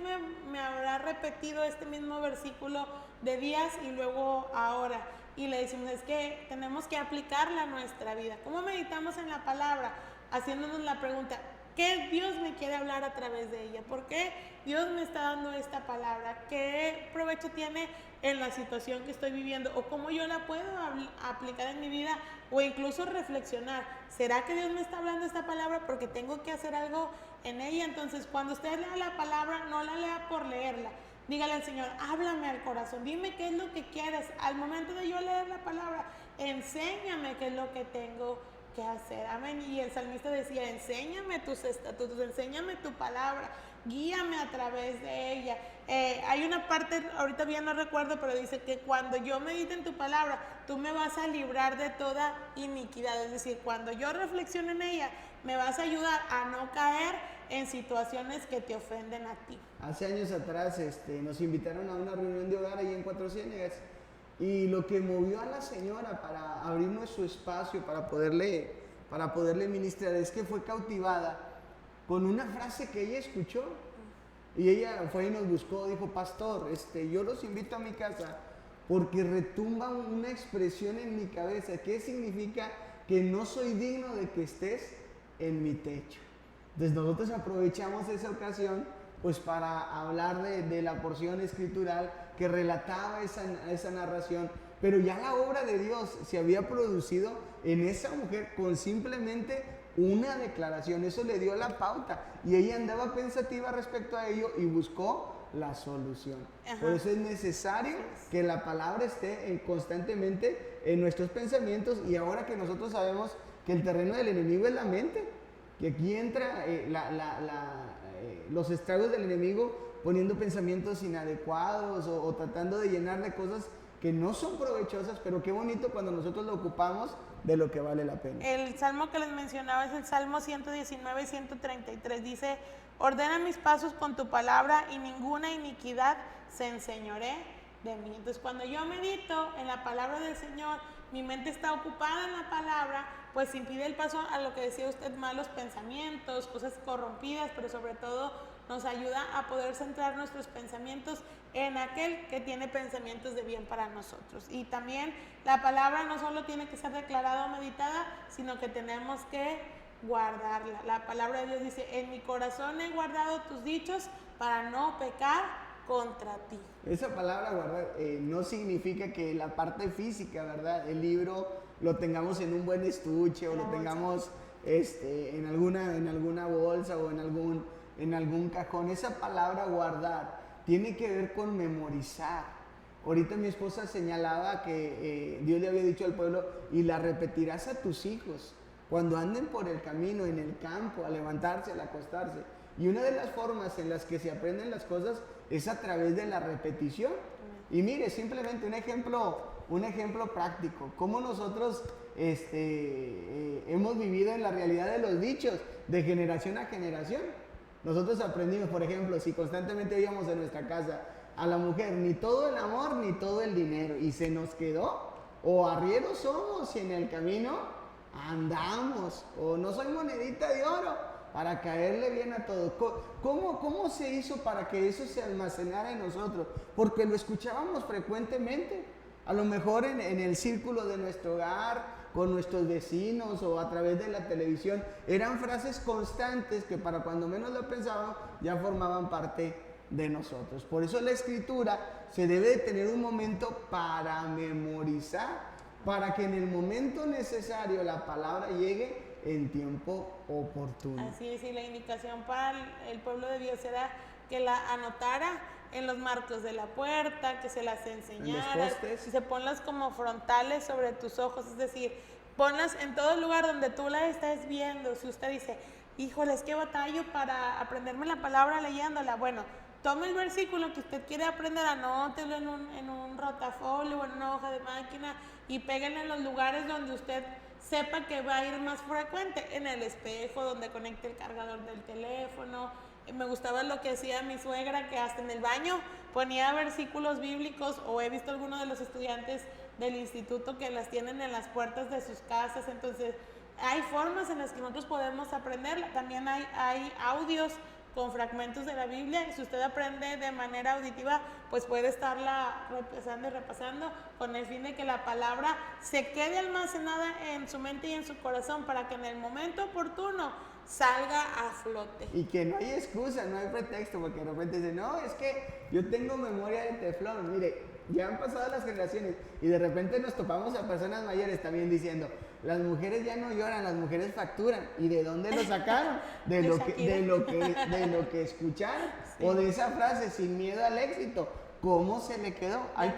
me habrá repetido este mismo versículo de días y luego ahora? Y le decimos, es que tenemos que aplicarla a nuestra vida. ¿Cómo meditamos en la palabra? Haciéndonos la pregunta, ¿qué Dios me quiere hablar a través de ella? ¿Por qué Dios me está dando esta palabra? ¿Qué provecho tiene en la situación que estoy viviendo? ¿O cómo yo la puedo aplicar en mi vida? O incluso reflexionar, ¿será que Dios me está hablando esta palabra porque tengo que hacer algo en ella? Entonces, cuando usted lea la palabra, no la lea por leerla. Dígale al Señor, háblame al corazón, dime qué es lo que quieres. Al momento de yo leer la palabra, enséñame qué es lo que tengo que hacer. Amén. Y el salmista decía, enséñame tus estatutos, enséñame tu palabra, guíame a través de ella. Hay una parte, ahorita bien no recuerdo, pero dice que cuando yo medite en tu palabra, tú me vas a librar de toda iniquidad. Es decir, cuando yo reflexione en ella, me vas a ayudar a no caer en situaciones que te ofenden a ti. Hace años atrás nos invitaron a una reunión de hogar ahí en Cuatro Ciénegas, y lo que movió a la señora para abrirnos su espacio, para poderle ministrar, es que fue cautivada con una frase que ella escuchó. Y ella fue y nos buscó, dijo, pastor, yo los invito a mi casa porque retumba una expresión en mi cabeza. ¿Qué significa? Que no soy digno de que estés en mi techo. Entonces nosotros aprovechamos esa ocasión pues para hablar de la porción escritural que relataba esa narración, pero ya la obra de Dios se había producido en esa mujer con simplemente una declaración. Eso le dio la pauta y ella andaba pensativa respecto a ello y buscó la solución. Ajá. Por eso es necesario que la palabra esté constantemente en nuestros pensamientos, y ahora que nosotros sabemos que el terreno del enemigo es la mente, que aquí entra los estragos del enemigo poniendo pensamientos inadecuados o tratando de llenar de cosas que no son provechosas, pero qué bonito cuando nosotros lo ocupamos de lo que vale la pena. El salmo que les mencionaba es el Salmo 119 y 133. Dice, ordena mis pasos con tu palabra y ninguna iniquidad se enseñoree de mí. Entonces, cuando yo medito en la palabra del Señor, mi mente está ocupada en la palabra, pues impide el paso a lo que decía usted, malos pensamientos, cosas corrompidas, pero sobre todo nos ayuda a poder centrar nuestros pensamientos en aquel que tiene pensamientos de bien para nosotros. Y también la palabra no solo tiene que ser declarada o meditada, sino que tenemos que guardarla. La palabra de Dios dice: en mi corazón he guardado tus dichos para no pecar contra ti. Esa palabra guardar no significa que la parte física, ¿verdad? El libro lo tengamos en un buen estuche o lo tengamos en alguna bolsa o en algún cajón. Esa palabra guardar tiene que ver con memorizar. Ahorita mi esposa señalaba que Dios le había dicho al pueblo: y la repetirás a tus hijos cuando anden por el camino, en el campo, a levantarse, al acostarse. Y una de las formas en las que se aprenden las cosas es a través de la repetición. Y mire, simplemente un ejemplo práctico, cómo nosotros hemos vivido en la realidad de los dichos de generación a generación. Nosotros aprendimos, por ejemplo, si constantemente oíamos en nuestra casa a la mujer: ni todo el amor ni todo el dinero, y se nos quedó, o arrieros somos y en el camino andamos, o no soy monedita de oro para caerle bien a todo. ¿Cómo se hizo para que eso se almacenara en nosotros? Porque lo escuchábamos frecuentemente, a lo mejor en el círculo de nuestro hogar, con nuestros vecinos o a través de la televisión. Eran frases constantes que para cuando menos lo pensábamos ya formaban parte de nosotros. Por eso la escritura se debe de tener un momento para memorizar, para que en el momento necesario la palabra llegue en tiempo oportuno. Así es, y la indicación para el pueblo de Dios era que la anotara en los marcos de la puerta, que se las enseñara, y se ponlas como frontales sobre tus ojos, es decir, ponlas en todo lugar donde tú la estés viendo. Si usted dice: híjole, es que batallo para aprenderme la palabra leyéndola, bueno, tome el versículo que usted quiere aprender, anótelo en un rotafolio o en una hoja de máquina y péguenlo en los lugares donde usted sepa que va a ir más frecuente, en el espejo, donde conecte el cargador del teléfono. Me gustaba lo que hacía mi suegra, que hasta en el baño ponía versículos bíblicos, o he visto algunos de los estudiantes del instituto que las tienen en las puertas de sus casas. Entonces hay formas en las que nosotros podemos aprenderla. También hay audios con fragmentos de la Biblia, y si usted aprende de manera auditiva, pues puede estarla repasando y repasando con el fin de que la palabra se quede almacenada en su mente y en su corazón, para que en el momento oportuno salga a flote. Y que no hay excusa, no hay pretexto, porque de repente dicen: no, es que yo tengo memoria de teflón. Mire, ya han pasado las generaciones y de repente nos topamos a personas mayores también diciendo: las mujeres ya no lloran, las mujeres facturan. ¿Y de dónde lo sacaron? De lo que escucharon, sí. O de esa frase: sin miedo al éxito. ¿Cómo se le quedó? Hay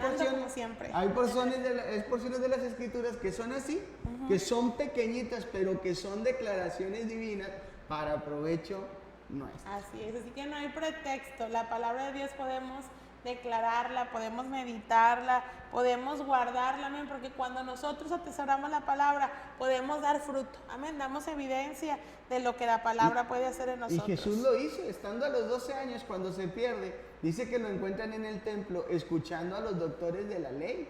porciones de las escrituras que son así, que son pequeñitas, pero que son declaraciones divinas para provecho nuestro. Así es, así que no hay pretexto. La palabra de Dios podemos declararla, podemos meditarla, podemos guardarla, amén, porque cuando nosotros atesoramos la palabra podemos dar fruto, amén, damos evidencia de lo que la palabra puede hacer en nosotros. Y Jesús lo hizo, estando a los 12 años, cuando se pierde, dice que lo encuentran en el templo escuchando a los doctores de la ley.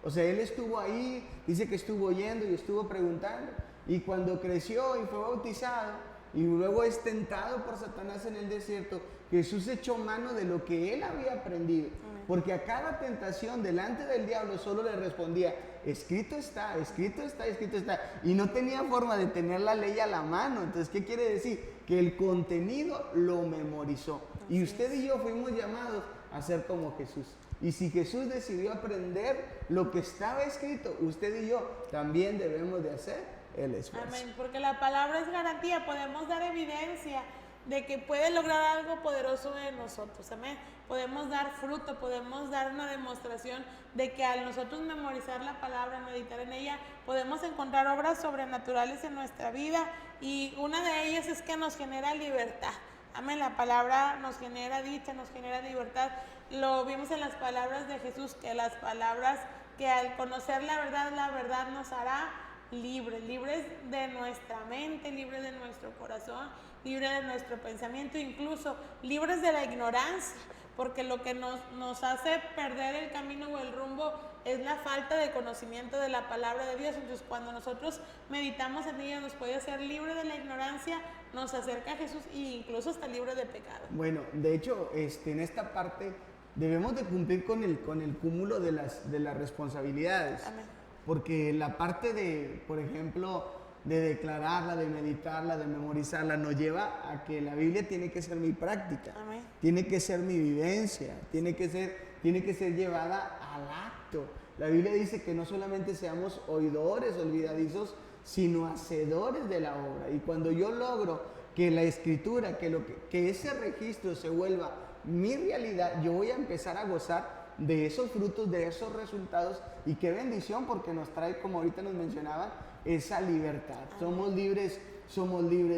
O sea, él estuvo ahí, dice que estuvo oyendo y estuvo preguntando, y cuando creció y fue bautizado y luego es tentado por Satanás en el desierto, Jesús echó mano de lo que él había aprendido, porque a cada tentación delante del diablo solo le respondía: escrito está, escrito está, escrito está, y no tenía forma de tener la ley a la mano. Entonces, ¿qué quiere decir? Que el contenido lo memorizó. Y usted y yo fuimos llamados a ser como Jesús. Y si Jesús decidió aprender lo que estaba escrito, usted y yo también debemos de hacer el esfuerzo. Amén, porque la palabra es garantía, podemos dar evidencia de que puede lograr algo poderoso en nosotros, amén. Podemos dar fruto, podemos dar una demostración de que al nosotros memorizar la palabra, meditar en ella, podemos encontrar obras sobrenaturales en nuestra vida, y una de ellas es que nos genera libertad. Amén, la palabra nos genera dicha, nos genera libertad. Lo vimos en las palabras de Jesús, que las palabras que al conocer la verdad nos hará libres de nuestra mente, libres de nuestro corazón, libres de nuestro pensamiento, incluso libres de la ignorancia, porque lo que nos hace perder el camino o el rumbo es la falta de conocimiento de la palabra de Dios. Entonces, cuando nosotros meditamos en ella, nos puede hacer libre de la ignorancia, nos acerca a Jesús e incluso está libre de pecado. Bueno, de hecho, en esta parte debemos de cumplir con el cúmulo de las responsabilidades. Amén. Porque la parte de, por ejemplo, de declararla, de meditarla, de memorizarla, nos lleva a que la Biblia tiene que ser mi práctica. Amén. Tiene que ser mi vivencia, tiene que ser llevada al acto. La Biblia dice que no solamente seamos oidores olvidadizos, sino hacedores de la obra. Y cuando yo logro que la escritura, que ese registro se vuelva mi realidad, yo voy a empezar a gozar de esos frutos, de esos resultados. Y qué bendición, porque nos trae, como ahorita nos mencionaban, esa libertad. Somos libres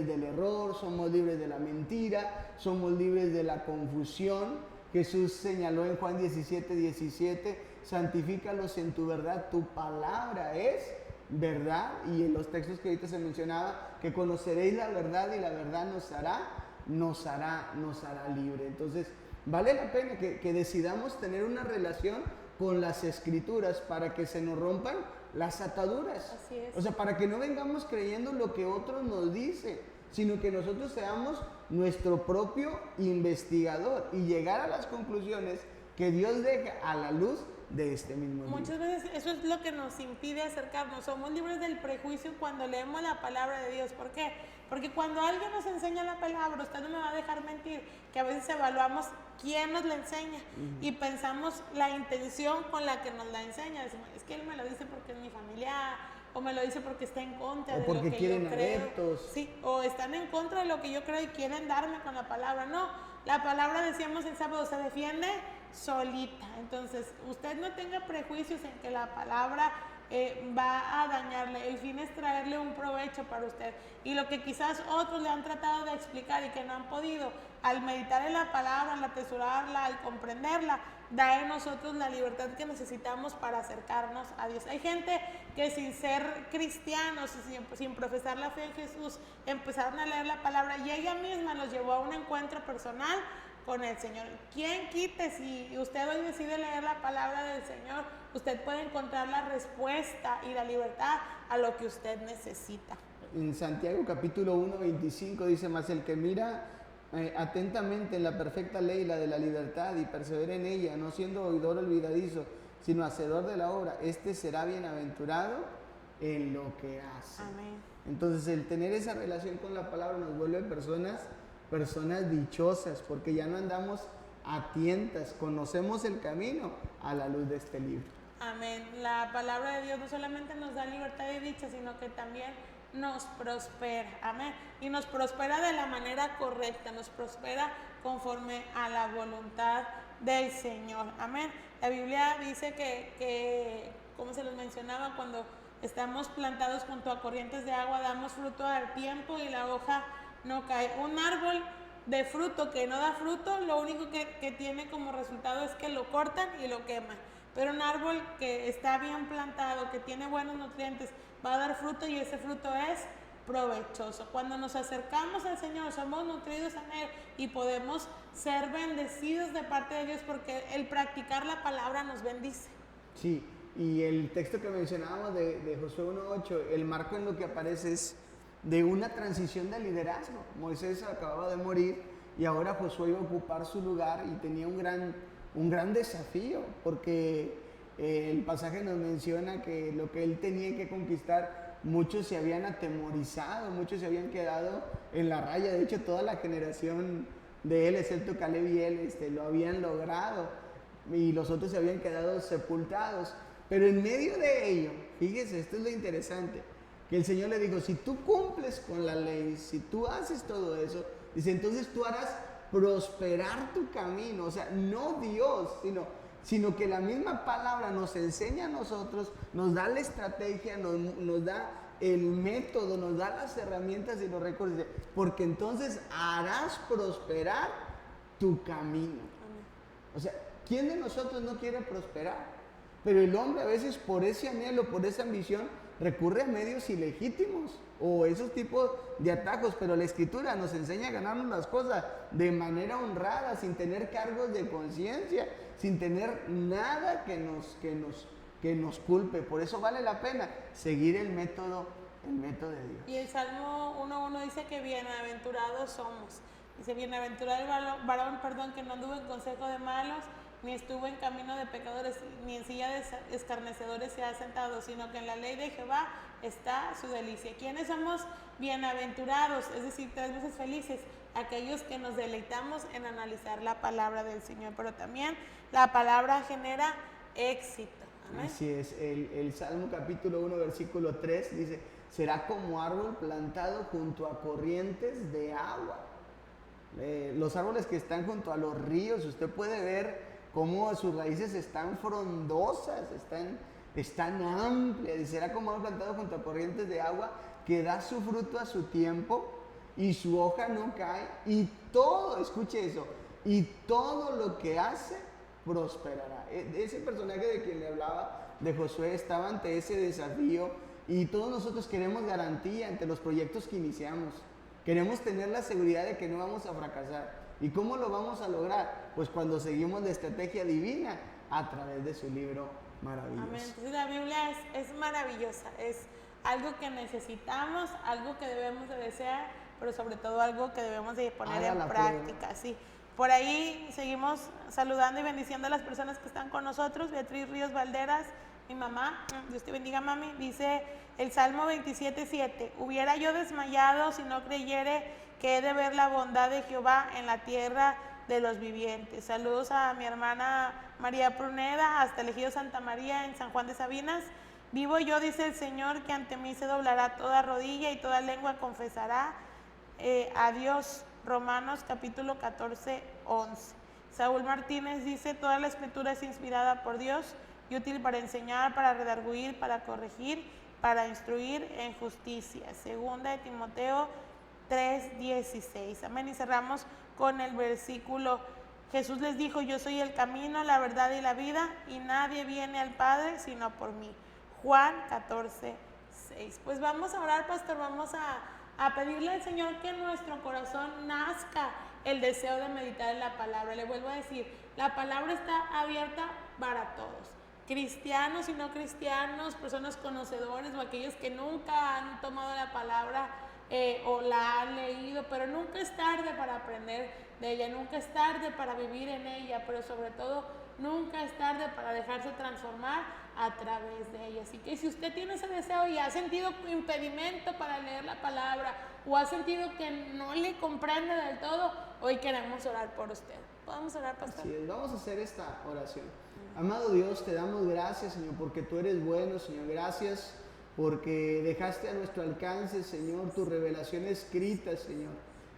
del error, somos libres de la mentira, somos libres de la confusión. Jesús señaló en Juan 17:17, santifícalos en tu verdad, tu palabra es verdad. Y en los textos que ahorita se mencionaba, que conoceréis la verdad y la verdad nos hará libre. Entonces, vale la pena que decidamos tener una relación con las escrituras para que se nos rompan las ataduras. Así es. O sea, para que no vengamos creyendo lo que otros nos dicen, sino que nosotros seamos nuestro propio investigador y llegar a las conclusiones que Dios deja a la luz de este mismo libro. Muchas veces eso es lo que nos impide acercarnos. Somos libres del prejuicio cuando leemos la palabra de Dios. ¿Por qué? Porque cuando alguien nos enseña la palabra, usted no me va a dejar mentir, que a veces evaluamos quién nos la enseña y pensamos la intención con la que nos la enseña. Decimos, es que él me lo dice porque es mi familiar, o me lo dice porque está en contra o de porque lo que quieren yo creo. adeptos. Sí, o están en contra de lo que yo creo y quieren darme con la palabra. No, la palabra, decíamos el sábado, se defiende solita. Entonces, usted no tenga prejuicios en que la palabra va a dañarle. El fin es traerle un provecho para usted. Y lo que quizás otros le han tratado de explicar y que no han podido, al meditar en la palabra, al atesorarla, al comprenderla, da en nosotros la libertad que necesitamos para acercarnos a Dios. Hay gente que sin ser cristianos, sin profesar la fe en Jesús, empezaron a leer la palabra y ella misma los llevó a un encuentro personal con el Señor. ¿Quién quite si usted hoy decide leer la palabra del Señor? Usted puede encontrar la respuesta y la libertad a lo que usted necesita. En Santiago capítulo 1:25 dice, más el que mira atentamente en la perfecta ley, la de la libertad, y persevera en ella, no siendo oidor olvidadizo, sino hacedor de la obra, este será bienaventurado en lo que hace. Amén. Entonces, el tener esa relación con la palabra nos vuelve personas dichosas, porque ya no andamos a tientas, conocemos el camino a la luz de este libro. Amén. La palabra de Dios no solamente nos da libertad y dicha, sino que también nos prospera. Amén. Y nos prospera de la manera correcta, nos prospera conforme a la voluntad del Señor. Amén. La Biblia dice que como se los mencionaba, cuando estamos plantados junto a corrientes de agua, damos fruto al tiempo y la hoja no cae. Un árbol de fruto que no da fruto, lo único que tiene como resultado es que lo cortan y lo queman. Pero un árbol que está bien plantado, que tiene buenos nutrientes, va a dar fruto y ese fruto es provechoso. Cuando nos acercamos al Señor, somos nutridos en Él y podemos ser bendecidos de parte de Dios, porque el practicar la palabra nos bendice. Sí, y el texto que mencionábamos de Josué 1:8, el marco en lo que aparece es de una transición de liderazgo. Moisés acababa de morir y ahora Josué iba a ocupar su lugar y tenía un gran desafío, porque el pasaje nos menciona que lo que él tenía que conquistar, muchos se habían atemorizado, muchos se habían quedado en la raya. De hecho, toda la generación de él, excepto Caleb y él, lo habían logrado y los otros se habían quedado sepultados. Pero en medio de ello, fíjese, esto es lo interesante, que el Señor le dijo, si tú cumples con la ley, si tú haces todo eso, dice, entonces tú harás prosperar tu camino. O sea, no Dios, sino que la misma palabra nos enseña a nosotros, nos da la estrategia, nos da el método, nos da las herramientas y los recursos, porque entonces harás prosperar tu camino. O sea, ¿quién de nosotros no quiere prosperar? Pero el hombre a veces por ese anhelo, por esa ambición, recurre a medios ilegítimos o esos tipos de atajos, pero la Escritura nos enseña a ganarnos las cosas de manera honrada, sin tener cargos de conciencia, sin tener nada que nos culpe. Por eso vale la pena seguir el método de Dios. Y el Salmo 1:1 dice que bienaventurados somos. Dice, bienaventurado el varón, que no anduvo en consejo de malos, ni estuvo en camino de pecadores, ni en silla de escarnecedores se ha sentado, sino que en la ley de Jehová está su delicia. ¿Quiénes somos bienaventurados? Es decir, 3 veces felices. Aquellos que nos deleitamos en analizar la palabra del Señor, pero también la palabra genera éxito. Amén. Así es, el Salmo capítulo 1, versículo 3 dice, será como árbol plantado junto a corrientes de agua. Los árboles que están junto a los ríos, usted puede ver cómo sus raíces están frondosas, están amplias, y será como árbol plantado junto a corrientes de agua, que da su fruto a su tiempo, y su hoja no cae, y todo, escuche eso, y todo lo que hace prosperará. Ese personaje de quien le hablaba, de Josué, estaba ante ese desafío, y todos nosotros queremos garantía ante los proyectos que iniciamos. Queremos tener la seguridad de que no vamos a fracasar. ¿Y cómo lo vamos a lograr? Pues cuando seguimos la estrategia divina a través de su libro maravilloso. Amén. Entonces la Biblia es maravillosa, es algo que necesitamos, algo que debemos de desear, pero sobre todo algo que debemos de poner en práctica. Sí. Por ahí seguimos saludando y bendiciendo a las personas que están con nosotros. Beatriz Ríos Valderas, mi mamá, Dios te bendiga, mami, dice el Salmo 27:7, hubiera yo desmayado si no creyere que he de ver la bondad de Jehová en la tierra de los vivientes. Saludos a mi hermana María Pruneda, hasta el Ejido Santa María en San Juan de Sabinas. Vivo yo, dice el Señor, que ante mí se doblará toda rodilla y toda lengua confesará a Dios. Romanos capítulo 14:11. Saúl Martínez dice, toda la escritura es inspirada por Dios y útil para enseñar, para redarguir, para corregir, para instruir en justicia. Segunda de Timoteo 3:16. Amén. Y cerramos con el versículo, Jesús les dijo, yo soy el camino, la verdad y la vida, y nadie viene al Padre sino por mí. Juan 14:6. Pues vamos a orar, pastor, vamos a pedirle al Señor que en nuestro corazón nazca el deseo de meditar en la palabra. Le vuelvo a decir, la palabra está abierta para todos, cristianos y no cristianos, personas conocedores o aquellos que nunca han tomado la palabra o la han leído, pero nunca es tarde para aprender de ella, nunca es tarde para vivir en ella, pero sobre todo nunca es tarde para dejarse transformar a través de ella. Así que si usted tiene ese deseo y ha sentido impedimento para leer la palabra o ha sentido que no le comprende del todo, hoy queremos orar por usted. ¿Podemos orar, pastor? Así es, vamos a hacer esta oración. Amado Dios, te damos gracias, Señor, porque tú eres bueno, Señor. Gracias porque dejaste a nuestro alcance, Señor, tu revelación escrita, Señor.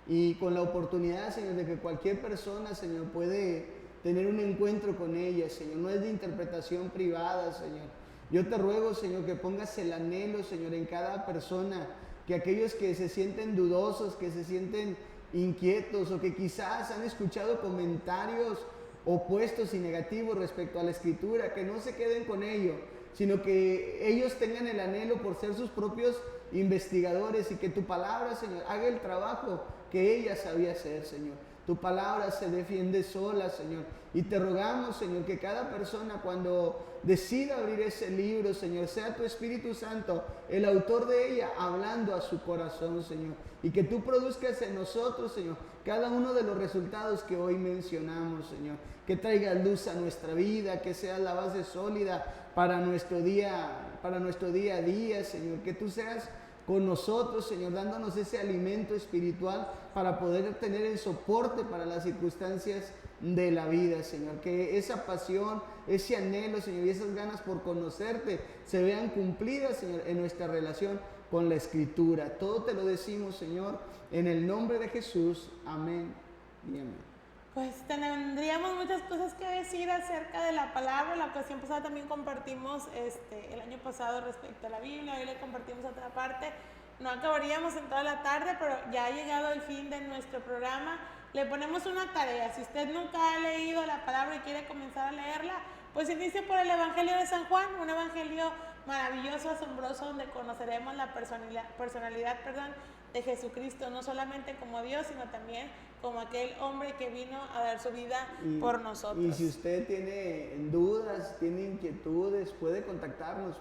Y con la oportunidad, Señor, de que cualquier persona, Señor, puede tener un encuentro con ella, Señor. No es de interpretación privada, Señor. Yo te ruego, Señor, que pongas el anhelo, Señor, en cada persona, que aquellos que se sienten dudosos, que se sienten inquietos o que quizás han escuchado comentarios opuestos y negativos respecto a la Escritura, que no se queden con ello, sino que ellos tengan el anhelo por ser sus propios investigadores y que tu palabra, Señor, haga el trabajo que ella sabía hacer, Señor. Tu palabra se defiende sola, Señor. Y te rogamos, Señor, que cada persona cuando decida abrir ese libro, Señor, sea tu Espíritu Santo el autor de ella hablando a su corazón, Señor. Y que tú produzcas en nosotros, Señor, cada uno de los resultados que hoy mencionamos, Señor. Que traiga luz a nuestra vida, que sea la base sólida para nuestro día a día, Señor. Que tú seas con nosotros, Señor, dándonos ese alimento espiritual para poder tener el soporte para las circunstancias de la vida, Señor. Que esa pasión, ese anhelo, Señor, y esas ganas por conocerte se vean cumplidas, Señor, en nuestra relación con la Escritura. Todo te lo decimos, Señor, en el nombre de Jesús. Amén y amén. Pues tendríamos muchas cosas que decir acerca de la palabra. La ocasión pasada también compartimos el año pasado respecto a la Biblia, hoy le compartimos otra parte. No acabaríamos en toda la tarde, pero ya ha llegado el fin de nuestro programa. Le ponemos una tarea. Si usted nunca ha leído la palabra y quiere comenzar a leerla, Pues inicio por el Evangelio de San Juan, un evangelio maravilloso, asombroso, donde conoceremos la personalidad de Jesucristo, no solamente como Dios, sino también como aquel hombre que vino a dar su vida por nosotros. Y si usted tiene dudas, tiene inquietudes, puede contactarnos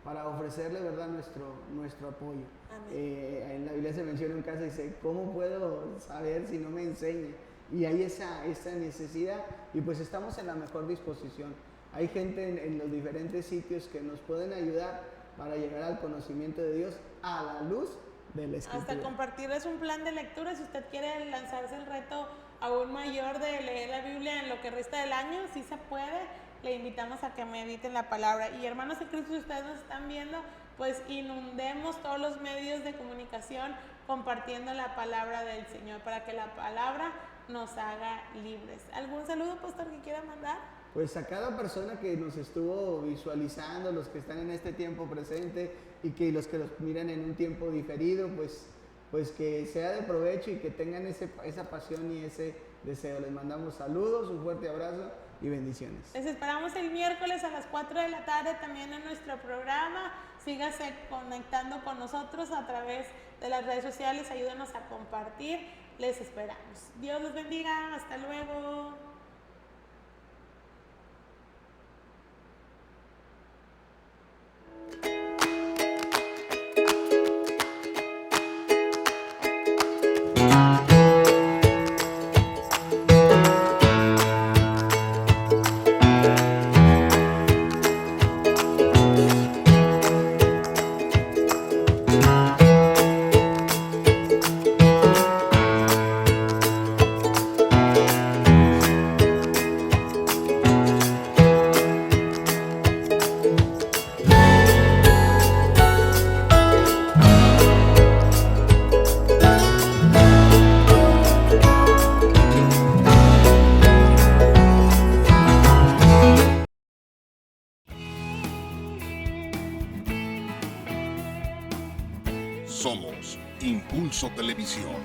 para ofrecerle, ¿verdad?, nuestro apoyo. En la Biblia se menciona un caso y dice, ¿cómo puedo saber si no me enseña? Y hay esa necesidad, y pues estamos en la mejor disposición. Hay gente en los diferentes sitios que nos pueden ayudar para llegar al conocimiento de Dios a la luz de la Escritura. Hasta compartirles un plan de lectura, si usted quiere lanzarse el reto aún mayor de leer la Biblia en lo que resta del año, sí se puede. Le invitamos a que mediten la palabra. Y hermanos en Cristo, si ustedes nos están viendo, pues inundemos todos los medios de comunicación compartiendo la palabra del Señor, para que la palabra nos haga libres. ¿Algún saludo, pastor, que quiera mandar? Pues a cada persona que nos estuvo visualizando, los que están en este tiempo presente y que los que los miran en un tiempo diferido, pues que sea de provecho y que tengan esa pasión y ese deseo. Les mandamos saludos, un fuerte abrazo y bendiciones. Les esperamos el miércoles a las 4 de la tarde también en nuestro programa. Sígase conectando con nosotros a través de las redes sociales, ayúdenos a compartir. Les esperamos. Dios los bendiga. Hasta luego. Somos Impulso Televisión.